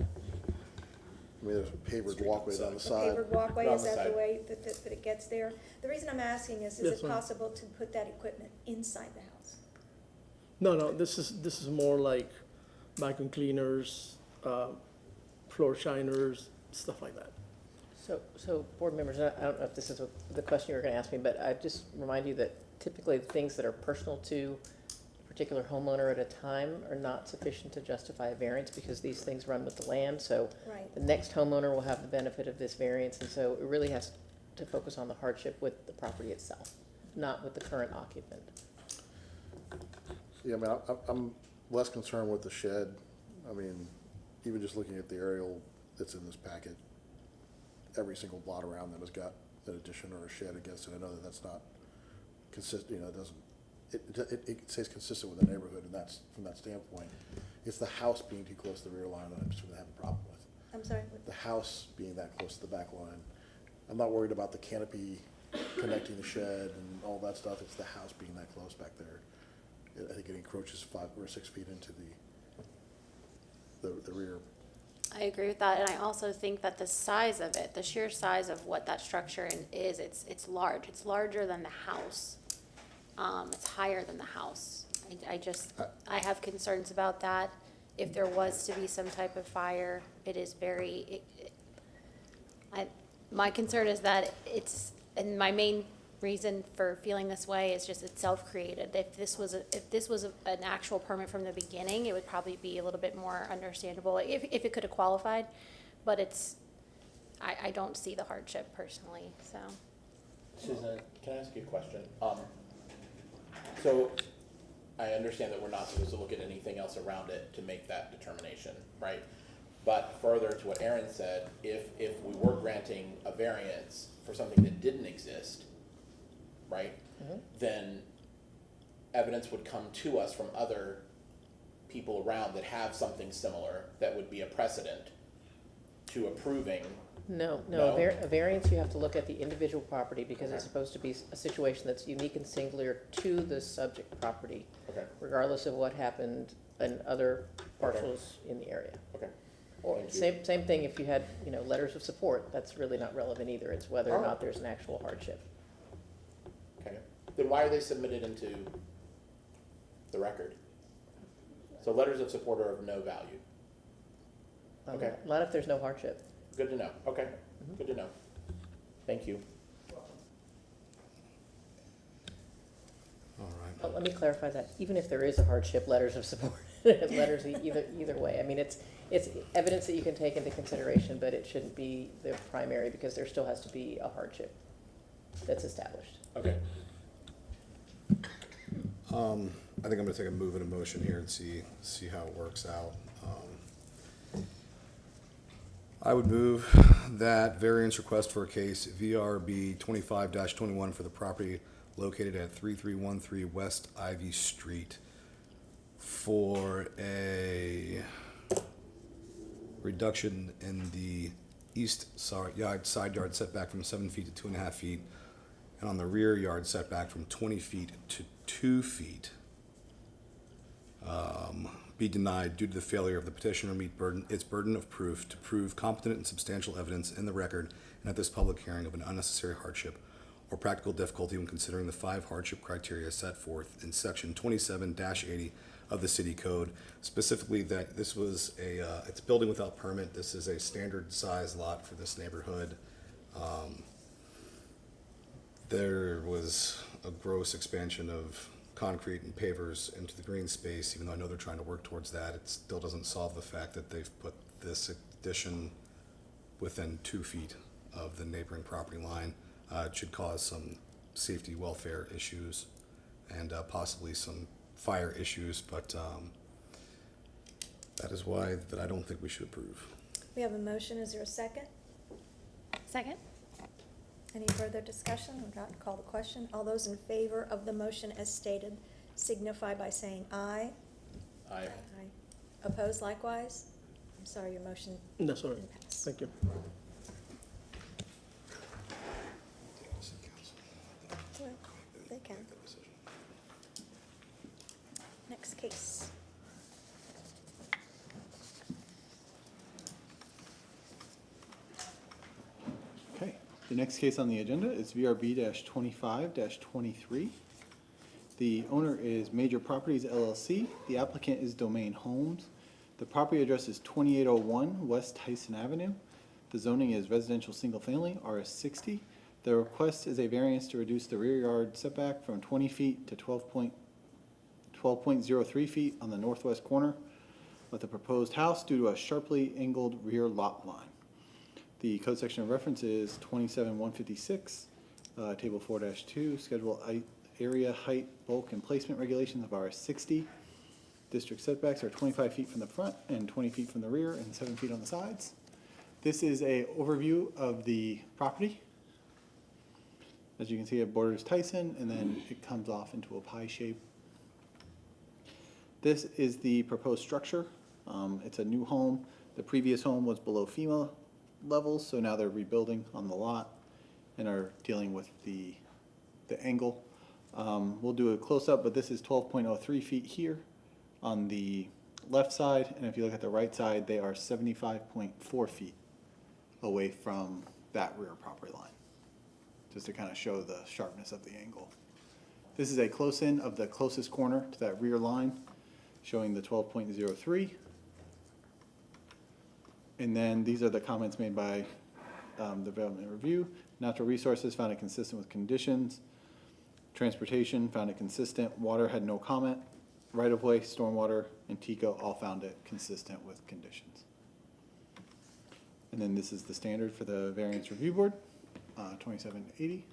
I mean, there's a pavered walkway down the A side. pavered walkway, On is the that the side. way that it gets there? The reason I'm asking is Yes, it ma'am. possible to put that equipment inside the house? No, this is more like vacuum cleaners, floor shiners, stuff like that. So board members, I don't know if this is the question you were gonna ask me, but I just remind you that typically the things that are personal to a particular homeowner at a time are not sufficient to justify a variance because these things run with the land, so Right. the next homeowner will have the benefit of this variance, and so it really has to focus on the hardship with the property itself, not with the current occupant. Yeah, I mean, I'm less concerned with the shed. I mean, even just looking at the aerial that's in this packet, every single plot around them has got an addition or a shed against it. I know that that's not consistent, you know, it doesn't, it stays consistent with the neighborhood, and that's, from that standpoint. It's the house being too close to the rear line that I'm just gonna have a problem with. I'm sorry, The house being that close to the back line. I'm not worried about the canopy connecting the shed and all that stuff. It's the house being that close back there. I think it encroaches 5 or 6 feet into the rear. I agree with that, and I also think that the size of it, the sheer size of what that structure is, it's large. It's larger than the house. It's higher than the house. I have concerns about that. If there was to be some type of fire, it is my concern is that and my main reason for feeling this way is just it's self-created. If this was an actual permit from the beginning, it would probably be a little bit more understandable if it could have qualified, but I don't see the hardship personally, so. Susan, can I ask you a question? So I understand that we're not supposed to look at anything else around it to make that determination, right? But further to what Aaron said, if we were granting a variance for something that didn't exist, right, then evidence would come to us from other people around that have something similar that would be a precedent to approving. No, No? a variance, you have to look at the individual property because it's supposed to be a situation that's unique and singular to the subject property, Okay, regardless of what happened in other parcels in the area. okay. Or Thank you. same thing if you had, letters of support, that's really not relevant either. It's whether or Oh. not there's an actual hardship. Okay, then why are they submitted into the record? So letters of support are of no value. Okay. Not if there's no hardship. Good to know, okay, good to know. Thank you. All right. But let me clarify that, even if there is a hardship, letters of support, letters either way. I mean, it's evidence that you can take into consideration, but it shouldn't be the primary because there still has to be a hardship that's established. Okay. I think I'm gonna take a move and a motion here and see how it works out. I would move that variance request for case VRB 25-21 for the property located at 3313 West Ivy Street for a reduction in the east side yard setback from 7 feet to 2.5 feet, and on the rear yard setback from 20 feet to 2 feet, be denied due to the failure of the petitioner to meet its burden of proof to prove competent and substantial evidence in the record and at this public hearing of an unnecessary hardship or practical difficulty when considering the 5 hardship criteria set forth in section 27-80 of the city code, specifically that this was it's building without permit. This is a standard size lot for this neighborhood. There was a gross expansion of concrete and pavers into the green space. Even though I know they're trying to work towards that, it still doesn't solve the fact that they've put this addition within 2 feet of the neighboring property line. It should cause some safety welfare issues and possibly some fire issues, but that is why that I don't think we should approve. we have a motion, is there a second? Second? Any further discussion? We're not call the question. All those in favor of the motion as stated signify by saying aye. Aye. Opposed likewise? I'm sorry, your motion That's all right. didn't pass. Thank you. Well, they can. Next case. The next case on the agenda is VRB-25-23. The owner is Major Properties LLC. The applicant is Domain Homes. The property address is 2801 West Tyson Avenue. The zoning is residential single-family, RS60. The request is a variance to reduce the rear yard setback from 20 feet to 12.03 feet on the northwest corner of the proposed house due to a sharply angled rear lot line. The code section of reference is 27156, table 4-2, schedule area, height, bulk, and placement regulations of RS60. District setbacks are 25 feet from the front and 20 feet from the rear and 7 feet on the sides. This is a overview of the property. As you can see, it borders Tyson, and then it comes off into a pie shape. This is the proposed structure. It's a new home. The previous home was below FEMA levels, so now they're rebuilding on the lot and are dealing with the angle. We'll do a close-up, but this is 12.03 feet here on the left side, and if you look at the right side, they are 75.4 feet away from that rear property line, just to kind of show the sharpness of the angle. This is a close-in of the closest corner to that rear line, showing the 12.03. And then these are the comments made by the development review. Natural resources found it consistent with conditions. Transportation found it consistent. Water had no comment. Right-of-way, stormwater, and TICO all found it consistent with conditions. And then this is the standard for the variance review board, 2780.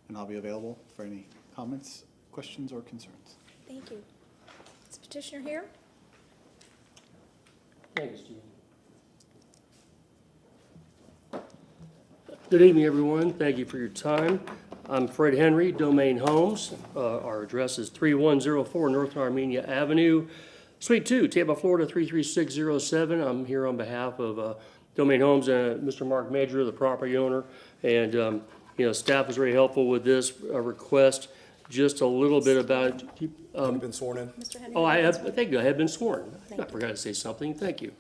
And I'll be available for any comments, questions, or concerns. Thank you. Is the petitioner here? Thank you, Steve. Good evening, everyone. Thank you for your time. I'm Fred Henry, Domain Homes. Our address is 3104 North Armenia Avenue, Suite 2, Tampa, Florida 33607. I'm here on behalf of Domain Homes and Mr. Mark Major, the property owner. And, staff was very helpful with this request. Just a little bit about. Have you been sworn in? Mr. Henry? Oh, I have, thank you, I have been sworn. I forgot to say something, thank you.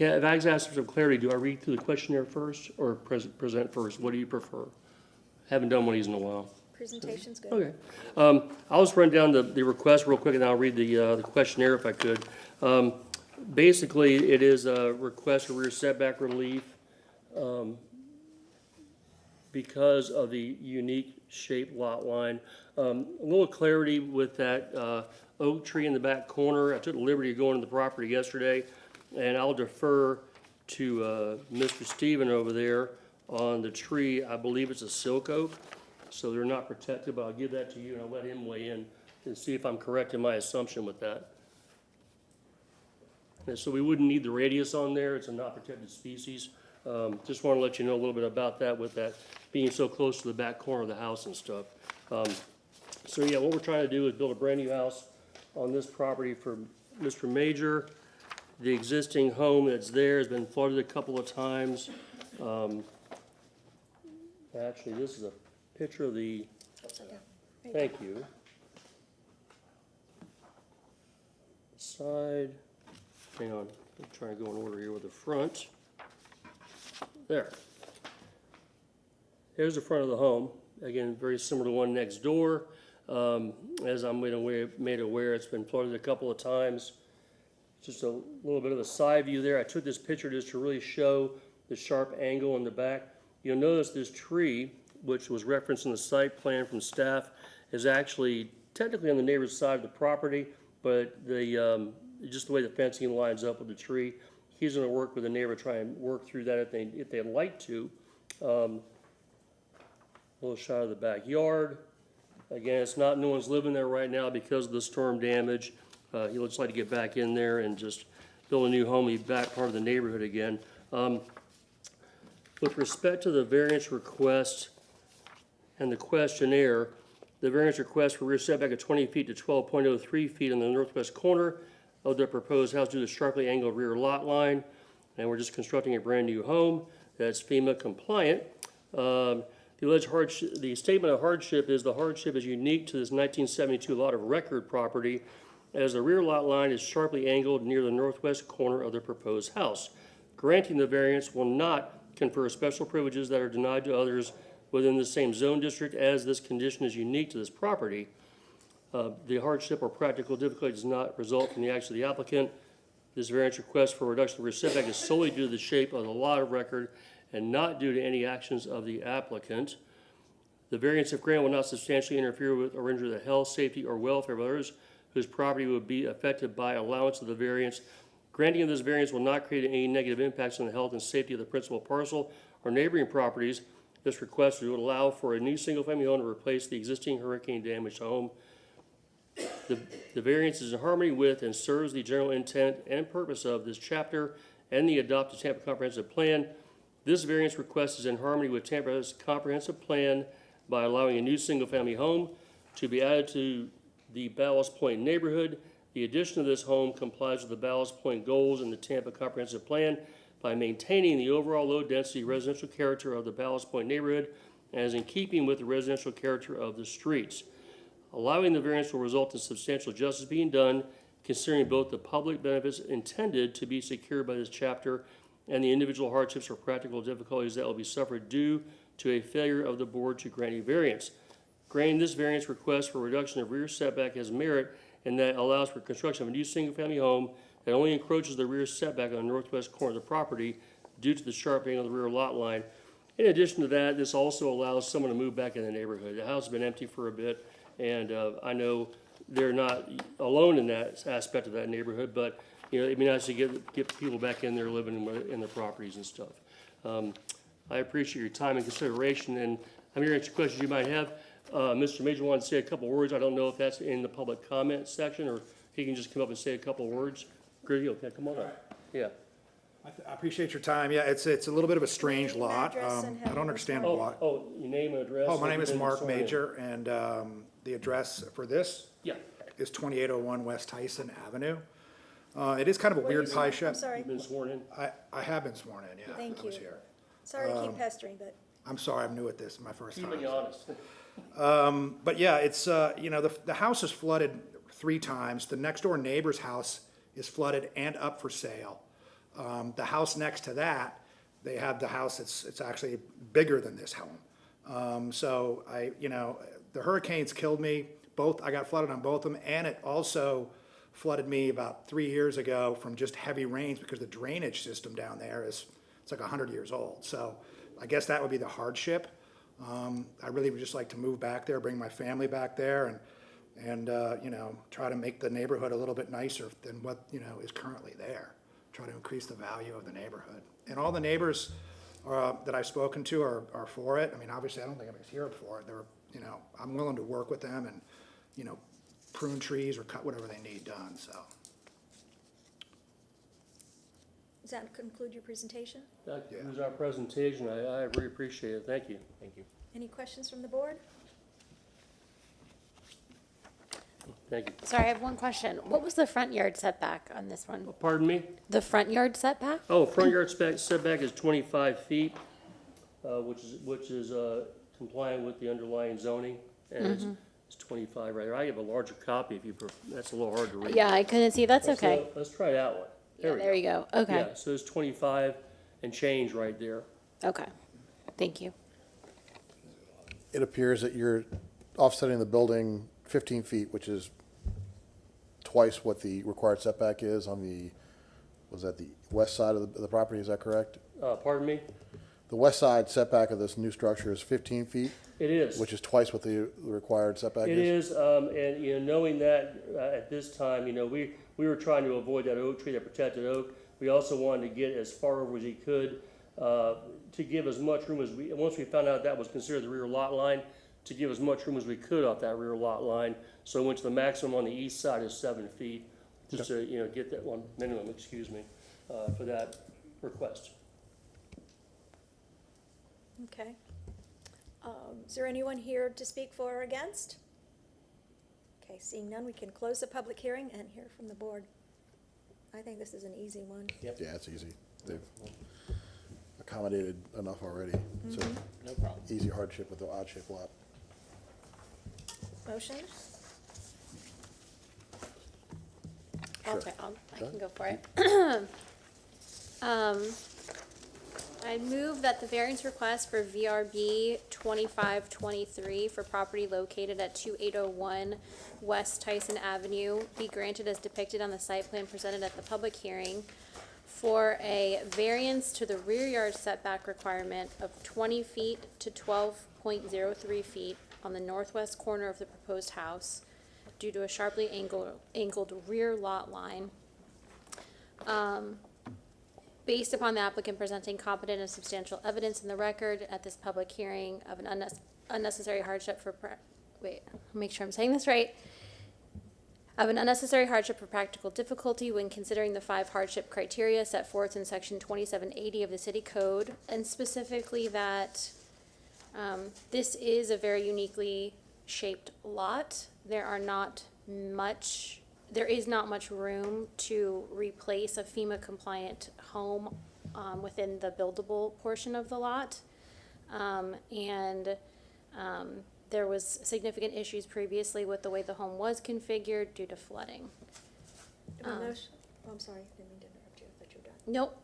If I ask for some clarity, do I read through the questionnaire first or present first? What do you prefer? Haven't done one of these in a while. Presentation's good. Okay. I'll just run down the request real quick and I'll read the questionnaire if I could. Basically, it is a request for rear setback relief because of the unique shaped lot line. A little clarity with that oak tree in the back corner. I took the liberty of going to the property yesterday, and I'll defer to Mr. Stephen over there on the tree. I believe it's a silk oak, so they're not protected, but I'll give that to you and I'll let him weigh in and see if I'm correct in my assumption with that. And so we wouldn't need the radius on there. It's a not protected species. Just want to let you know a little bit about that with that being so close to the back corner of the house and stuff. So yeah, what we're trying to do is build a brand new house on this property for Mr. Major. The existing home that's there has been flooded a couple of times. Actually, this is a picture of the, thank you. Side, hang on, I'm trying to go in order here with the front. There. Here's the front of the home. Again, very similar to one next door. As I'm made aware, it's been flooded a couple of times. Just a little bit of a side view there. I took this picture just to really show the sharp angle in the back. You'll notice this tree, which was referenced in the site plan from staff, is actually technically on the neighbor's side of the property, but just the way the fencing lines up with the tree, he's going to work with the neighbor, try and work through that if they'd like to. A little shot of the backyard. Again, it's not, no one's living there right now because of the storm damage. He would just like to get back in there and just build a new home, be back part of the neighborhood again. With respect to the variance request and the questionnaire, the variance request for rear setback of 20 feet to 12.03 feet on the northwest corner of the proposed house due to the sharply angled rear lot line, and we're just constructing a brand new home that's FEMA compliant. The alleged hardship, the statement of hardship is the hardship is unique to this 1972 lot of record property, as the rear lot line is sharply angled near the northwest corner of the proposed house. Granting the variance will not confer special privileges that are denied to others within the same zone district, as this condition is unique to this property. The hardship or practical difficulty does not result from the action of the applicant. This variance request for reduction of rear setback is solely due to the shape of the lot of record and not due to any actions of the applicant. The variance, if granted, will not substantially interfere with or injure the health, safety, or welfare of others whose property would be affected by allowance of the variance. Granting of this variance will not create any negative impacts on the health and safety of the principal parcel or neighboring properties. This request would allow for a new single-family home to replace the existing hurricane-damaged home. The variance is in harmony with and serves the general intent and purpose of this chapter and the adopted Tampa Comprehensive Plan. This variance request is in harmony with Tampa's Comprehensive Plan by allowing a new single-family home to be added to the Ballast Point neighborhood. The addition of this home complies with the Ballast Point goals in the Tampa Comprehensive Plan by maintaining the overall low-density residential character of the Ballast Point neighborhood and is in keeping with the residential character of the streets. Allowing the variance will result in substantial justice being done, considering both the public benefits intended to be secured by this chapter and the individual hardships or practical difficulties that will be suffered due to a failure of the board to grant a variance. Granting this variance request for reduction of rear setback has merit in that it allows for construction of a new single-family home that only encroaches the rear setback on the northwest corner of the property due to the sharp angle of the rear lot line. In addition to that, this also allows someone to move back in the neighborhood. The house has been empty for a bit, and I know they're not alone in that aspect of that neighborhood, but it'd be nice to get people back in there living in their properties and stuff. I appreciate your time and consideration, and I'm here to answer questions you might have. Mr. Major wanted to say a couple words. I don't know if that's in the public comment section, or he can just come up and say a couple words. Grady, okay, come on up. Yeah. I appreciate your time. Yeah, it's a little bit of a strange Name, lot. address, and I don't understand why. Oh, your name and address? Oh, my name is Everything Mark sworn in. Major, and the address for this Yeah. is 2801 West Tyson Avenue. It is kind of a What are weird you pie sworn- I'm shop. sorry. You've been sworn in? I have been sworn in, yeah. Thank I was you. here. Sorry to keep pestering, but I'm sorry, I'm new at this, my first Keeping time. you honest. But yeah, it's, the house is flooded 3 times. The next door neighbor's house is flooded and up for sale. The house next to that, they have the house it's actually bigger than this home. So the hurricanes killed me. I got flooded on both of them, and it also flooded me about 3 years ago from just heavy rains because the drainage system down there it's like 100 years old. So I guess that would be the hardship. I really would just like to move back there, bring my family back there, and try to make the neighborhood a little bit nicer than what is currently there. Try to increase the value of the neighborhood. And all the neighbors that I've spoken to are for it. I mean, obviously, I don't think anybody's here for it. I'm willing to work with them and prune trees or cut whatever they need done. So does that conclude your presentation? That concludes our presentation. I really appreciate it. Thank you. Thank you. Any questions from the board? Thank you. Sorry, I have one question. What was the front yard setback on this one? Pardon me? The front yard setback? Oh, front yard setback is 25 feet, which is compliant with the underlying zoning, and it's 25 right there. I have a larger copy if you prefer. That's a little hard to read. Yeah, I couldn't see. That's okay. Let's try that one. Yeah, there you go. Okay. Yeah, so it's 25 and change right there. Okay. Thank you. It appears that you're offsetting the building 15 feet, which is twice what the required setback is on the west side of the property, is that correct? Pardon me? The west side setback of this new structure is 15 feet, It is. which is twice what the required setback It is? is, and knowing that at this time, we were trying to avoid that oak tree, that protected oak. We also wanted to get as far over as we could to give as much room as once we found out that was considered the rear lot line, to give as much room as we could off that rear lot line. So we went to the maximum on the east side is 7 feet, just to get that one minimum, for that request. Okay. Is there anyone here to speak for or against? Okay, seeing none, we can close the public hearing and hear from the board. I think this is an easy one. Yeah, it's easy. They've accommodated enough already. So No problem. easy hardship with the odd shaped lot. Motion? I Sure. can go for it. I move that the variance request for VRB 2523 for property located at 2801 West Tyson Avenue be granted as depicted on the site plan presented at the public hearing for a variance to the rear yard setback requirement of 20 feet to 12.03 feet on the northwest corner of the proposed house due to a sharply angled rear lot line. Based upon the applicant presenting competent and substantial evidence in the record at this public hearing of an unnecessary hardship for, wait, I'll make sure I'm saying this right. Of an unnecessary hardship for practical difficulty when considering the 5 hardship criteria set forth in section 2780 of the city code, and specifically that this is a very uniquely shaped lot. There is not much room to replace a FEMA compliant home within the buildable portion of the lot. There was significant issues previously with the way the home was configured due to flooding. Do we motion? Oh, I'm sorry, didn't mean to interrupt you, I thought you were done. Nope,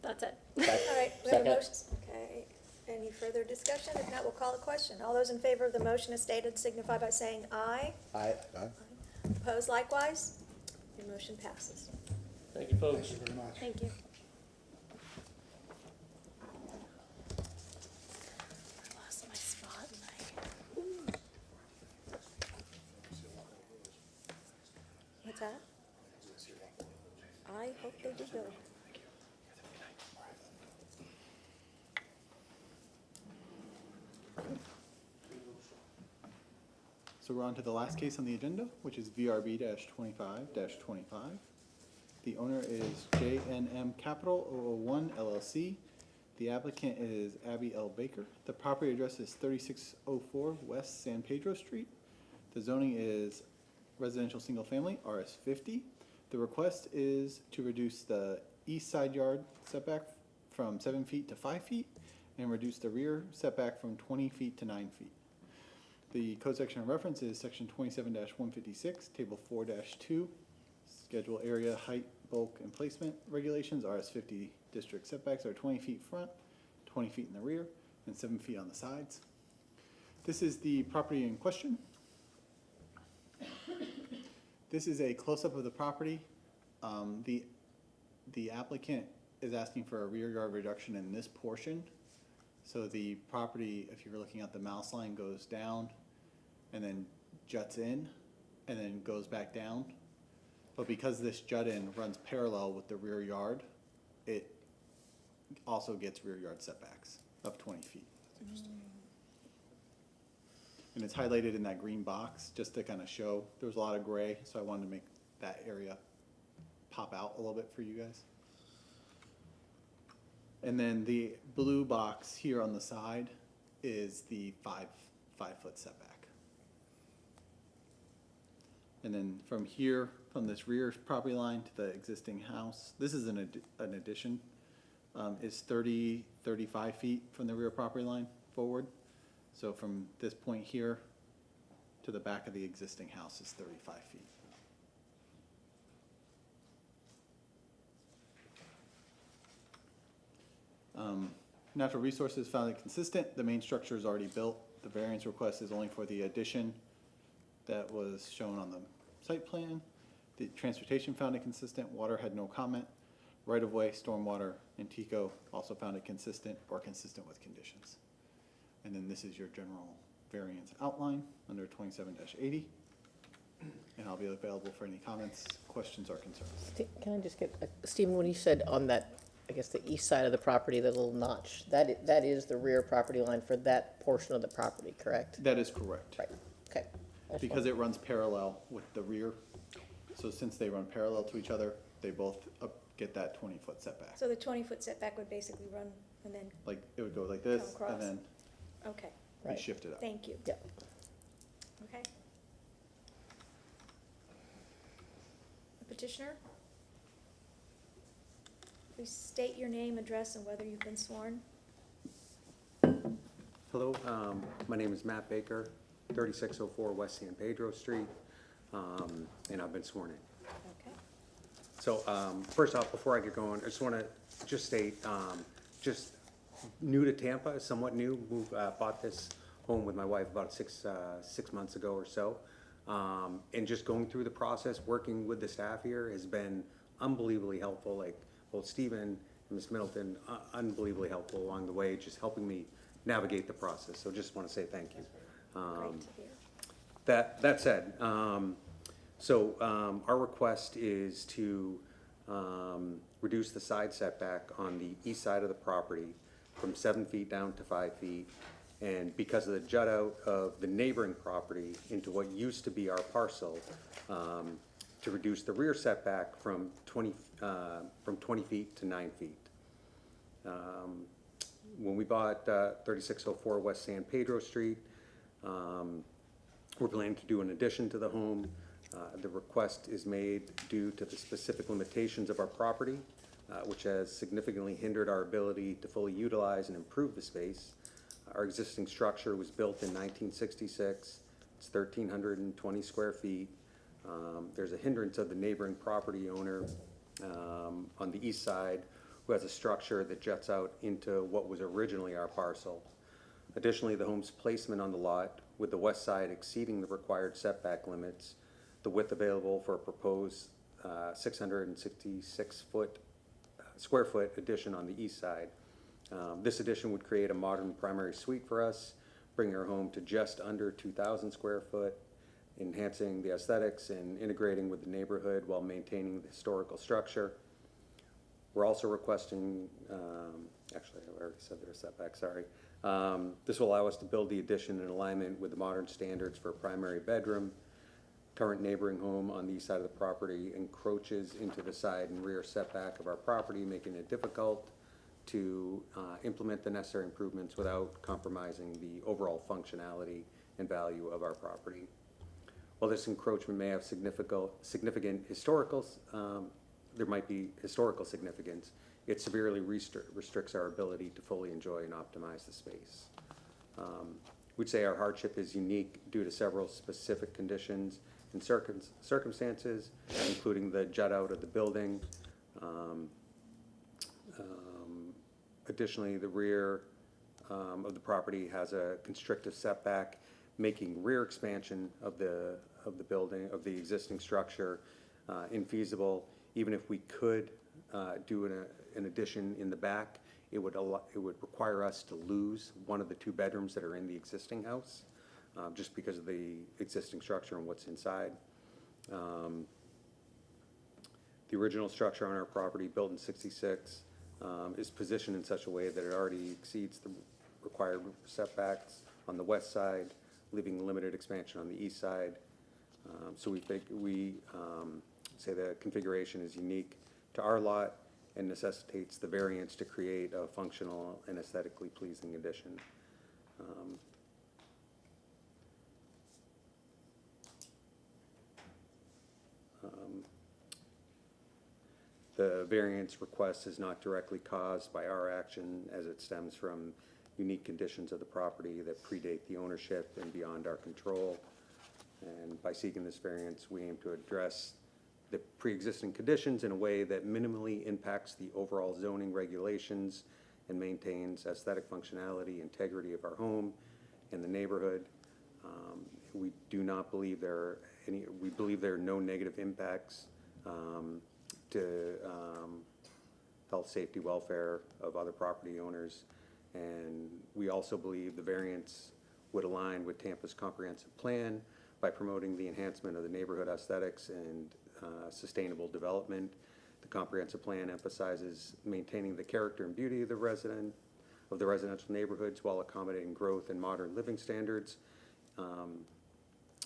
that's it. All right, we have a Second. motion. Okay, any further discussion? If not, we'll call a question. All those in favor of the motion as stated signify by saying aye. Aye. Opposed likewise? Your motion passes. Thank you, folks. Thank you very much. Thank you. I lost my spot. What's that? I hope they do go. So we're on to the last case on the agenda, which is VRB 25 The owner is JNM Capital 001 LLC. The applicant is Abby L. Baker. The property address is 3604 West San Pedro Street. The zoning is residential single family, RS 50. The request is to reduce the east side yard setback from 7 feet to 5 feet and reduce the rear setback from 20 feet to 9 feet. The code section of reference is section 27-156, table 4-2, schedule area, height, bulk, and placement regulations. RS 50 district setbacks are 20 feet front, 20 feet in the rear, and 7 feet on the sides. This is the property in question. This is a close-up of the property. The applicant is asking for a rear yard reduction in this portion. So the property, if you're looking at the mouse line, goes down and then juts in and then goes back down. But because this jut in runs parallel with the rear yard, it also gets rear yard setbacks of 20 feet. And it's highlighted in that green box just to kind of show. There was a lot of gray, so I wanted to make that area pop out a little bit for you guys. And then the blue box here on the side is the five foot setback. And then from here, from this rear property line to the existing house, this is an addition, is 35 feet from the rear property line forward. So from this point here to the back of the existing house is 35 feet. Natural resources found it consistent. The main structure is already built. The variance request is only for the addition that was shown on the site plan. The transportation found it consistent. Water had no comment. Right-of-way, stormwater, and TECO also found it consistent or consistent with conditions. And then this is your general variance outline under 27-80. And I'll be available for any comments, questions, or concerns. Can I just get, Stephen, when you said on that, I guess the east side of the property, the little notch, that is the rear property line for that portion of the property, correct? That is correct. Right, okay. Because it runs parallel with the rear. So since they run parallel to each other, they both get that 20-foot setback. So the 20-foot setback would basically run and then, Like, it would go like this, Come across. and then okay, we Right. shift it up. thank you. Yep. Okay. The petitioner? Please state your name, address, and whether you've been sworn. Hello, my name is Matt Baker, 3604 West San Pedro Street, and I've been sworn in. Okay. So first off, before I get going, I just want to state, just new to Tampa, somewhat new. Bought this home with my wife about six months ago or so. And just going through the process, working with the staff here has been unbelievably helpful. Like both Stephen and Ms. Middleton, unbelievably helpful along the way, just helping me navigate the process. So just want to say thank you. Great to hear. That said, our request is to reduce the side setback on the east side of the property from 7 feet down to 5 feet. And because of the jut out of the neighboring property into what used to be our parcel, to reduce the rear setback from 20 feet to 9 feet. When we bought 3604 West San Pedro Street, we're planning to do an addition to the home. The request is made due to the specific limitations of our property, which has significantly hindered our ability to fully utilize and improve the space. Our existing structure was built in 1966. It's 1,320 square feet. There's a hindrance of the neighboring property owner on the east side who has a structure that juts out into what was originally our parcel. Additionally, the home's placement on the lot, with the west side exceeding the required setback limits, the width available for a proposed 666 square foot addition on the east side. This addition would create a modern primary suite for us, bringing our home to just under 2,000 square foot, enhancing the aesthetics and integrating with the neighborhood while maintaining the historical structure. We're also requesting, actually I already said their setback, sorry. This will allow us to build the addition in alignment with the modern standards for a primary bedroom. Current neighboring home on the east side of the property encroaches into the side and rear setback of our property, making it difficult to implement the necessary improvements without compromising the overall functionality and value of our property. While this encroachment may have significant historical, there might be historical significance, it severely restricts our ability to fully enjoy and optimize the space. We'd say our hardship is unique due to several specific conditions and circumstances, including the jut out of the building. Additionally, the rear of the property has a constrictive setback, making rear expansion of the building, of the existing structure, infeasible. Even if we could do an addition in the back, it would require us to lose one of the 2 bedrooms that are in the existing house, just because of the existing structure and what's inside. The original structure on our property, built in '66, is positioned in such a way that it already exceeds the required setbacks on the west side, leaving limited expansion on the east side. So we say the configuration is unique to our lot and necessitates the variance to create a functional and aesthetically pleasing addition. The variance request is not directly caused by our action, as it stems from unique conditions of the property that predate the ownership and beyond our control. And by seeking this variance, we aim to address the pre-existing conditions in a way that minimally impacts the overall zoning regulations and maintains aesthetic functionality, integrity of our home and the neighborhood. We do not believe we believe there are no negative impacts to health, safety, welfare of other property owners. And we also believe the variance would align with Tampa's comprehensive plan by promoting the enhancement of the neighborhood aesthetics and sustainable development. The comprehensive plan emphasizes maintaining the character and beauty of the residential neighborhoods while accommodating growth and modern living standards.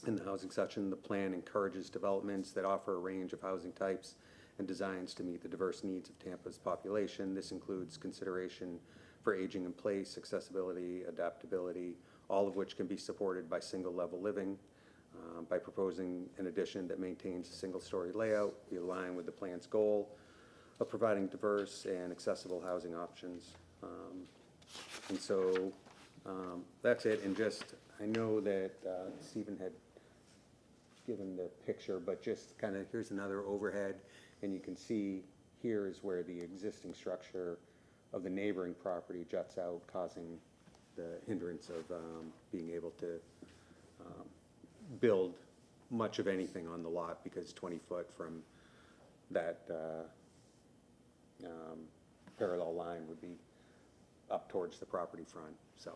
In the housing section, the plan encourages developments that offer a range of housing types and designs to meet the diverse needs of Tampa's population. This includes consideration for aging in place, accessibility, adaptability, all of which can be supported by single-level living. By proposing an addition that maintains a single-story layout, we align with the plan's goal of providing diverse and accessible housing options. And so that's it. And just, I know that Stephen had given the picture, but just kind of, here's another overhead, and you can see here is where the existing structure of the neighboring property juts out, causing the hindrance of being able to build much of anything on the lot, because 20 foot from that parallel line would be up towards the property front, so.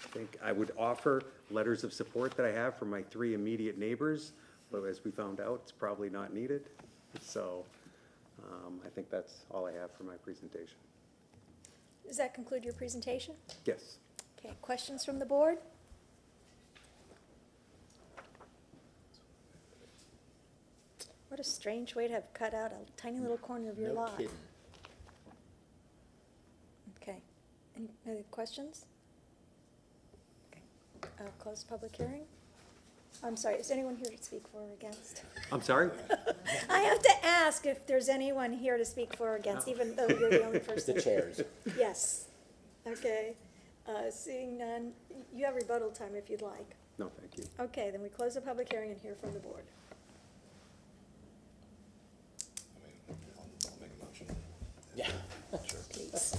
I think I would offer letters of support that I have from my 3 immediate neighbors, but as we found out, it's probably not needed. So I think that's all I have for my presentation. Does that conclude your presentation? Yes. Okay, questions from the board? What a strange way to have cut out a tiny little corner of your No lot. kidding. Okay, any other questions? Okay, I'll close the public hearing. I'm sorry, is anyone here to speak for or against? I'm sorry? I have to ask if there's anyone here to speak for or against, even though you're the only person. The chairs. Yes, okay. Seeing none, you have rebuttal time if you'd like. No, thank you. Okay, then we close the public hearing and hear from the board. I'll make a motion. Yeah. Please.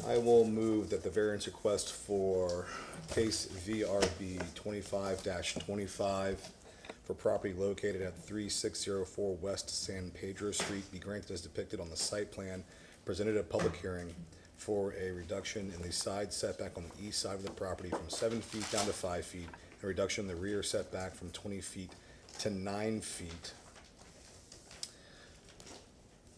I will move that the variance request for case VRB 25-25 for property located at 3604 West San Pedro Street be granted as depicted on the site plan presented at a public hearing for a reduction in the side setback on the east side of the property from 7 feet down to 5 feet, and a reduction in the rear setback from 20 feet to 9 feet,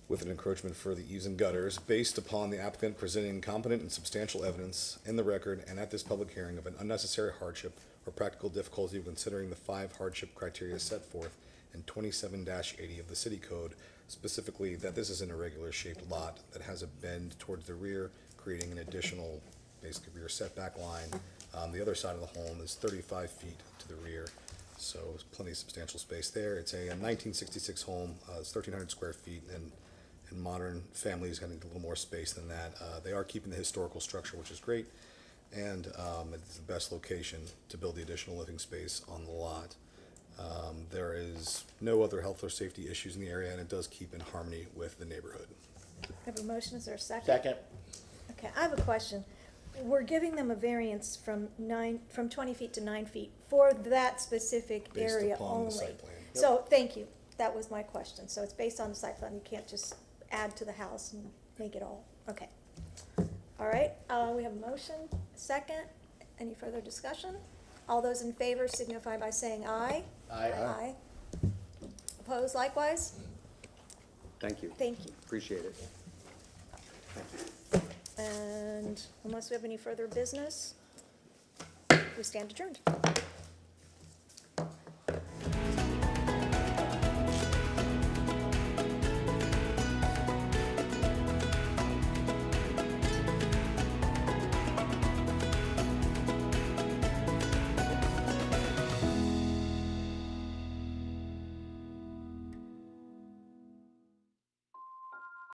with an encroachment for the eaves and gutters, based upon the applicant presenting competent and substantial evidence in the record and at this public hearing of an unnecessary hardship or practical difficulty of considering the 5 hardship criteria set forth in 27-80 of the city code, specifically that this is an irregular shaped lot that has a bend towards the rear, creating an additional, basically, rear setback line. The other side of the home is 35 feet to the rear, so plenty of substantial space there. It's a 1966 home, it's 1,300 square feet, and modern families having a little more space than that. They are keeping the historical structure, which is great, and it's the best location to build the additional living space on the lot. There is no other health or safety issues in the area, and it does keep in harmony with the neighborhood. I have a motion, is there a second? Second. Okay, I have a question. We're giving them a variance from 20 feet to 9 feet for that specific Based area upon the only. site plan. So, thank you, that was my question. So it's based on the site plan, you can't just add to the house and make it all, okay. All right, we have a motion, a second. Any further discussion? All those in favor signify by saying aye. Aye. Aye. Opposed likewise? Thank you. Thank you. Appreciate it. And unless we have any further business, we stand adjourned.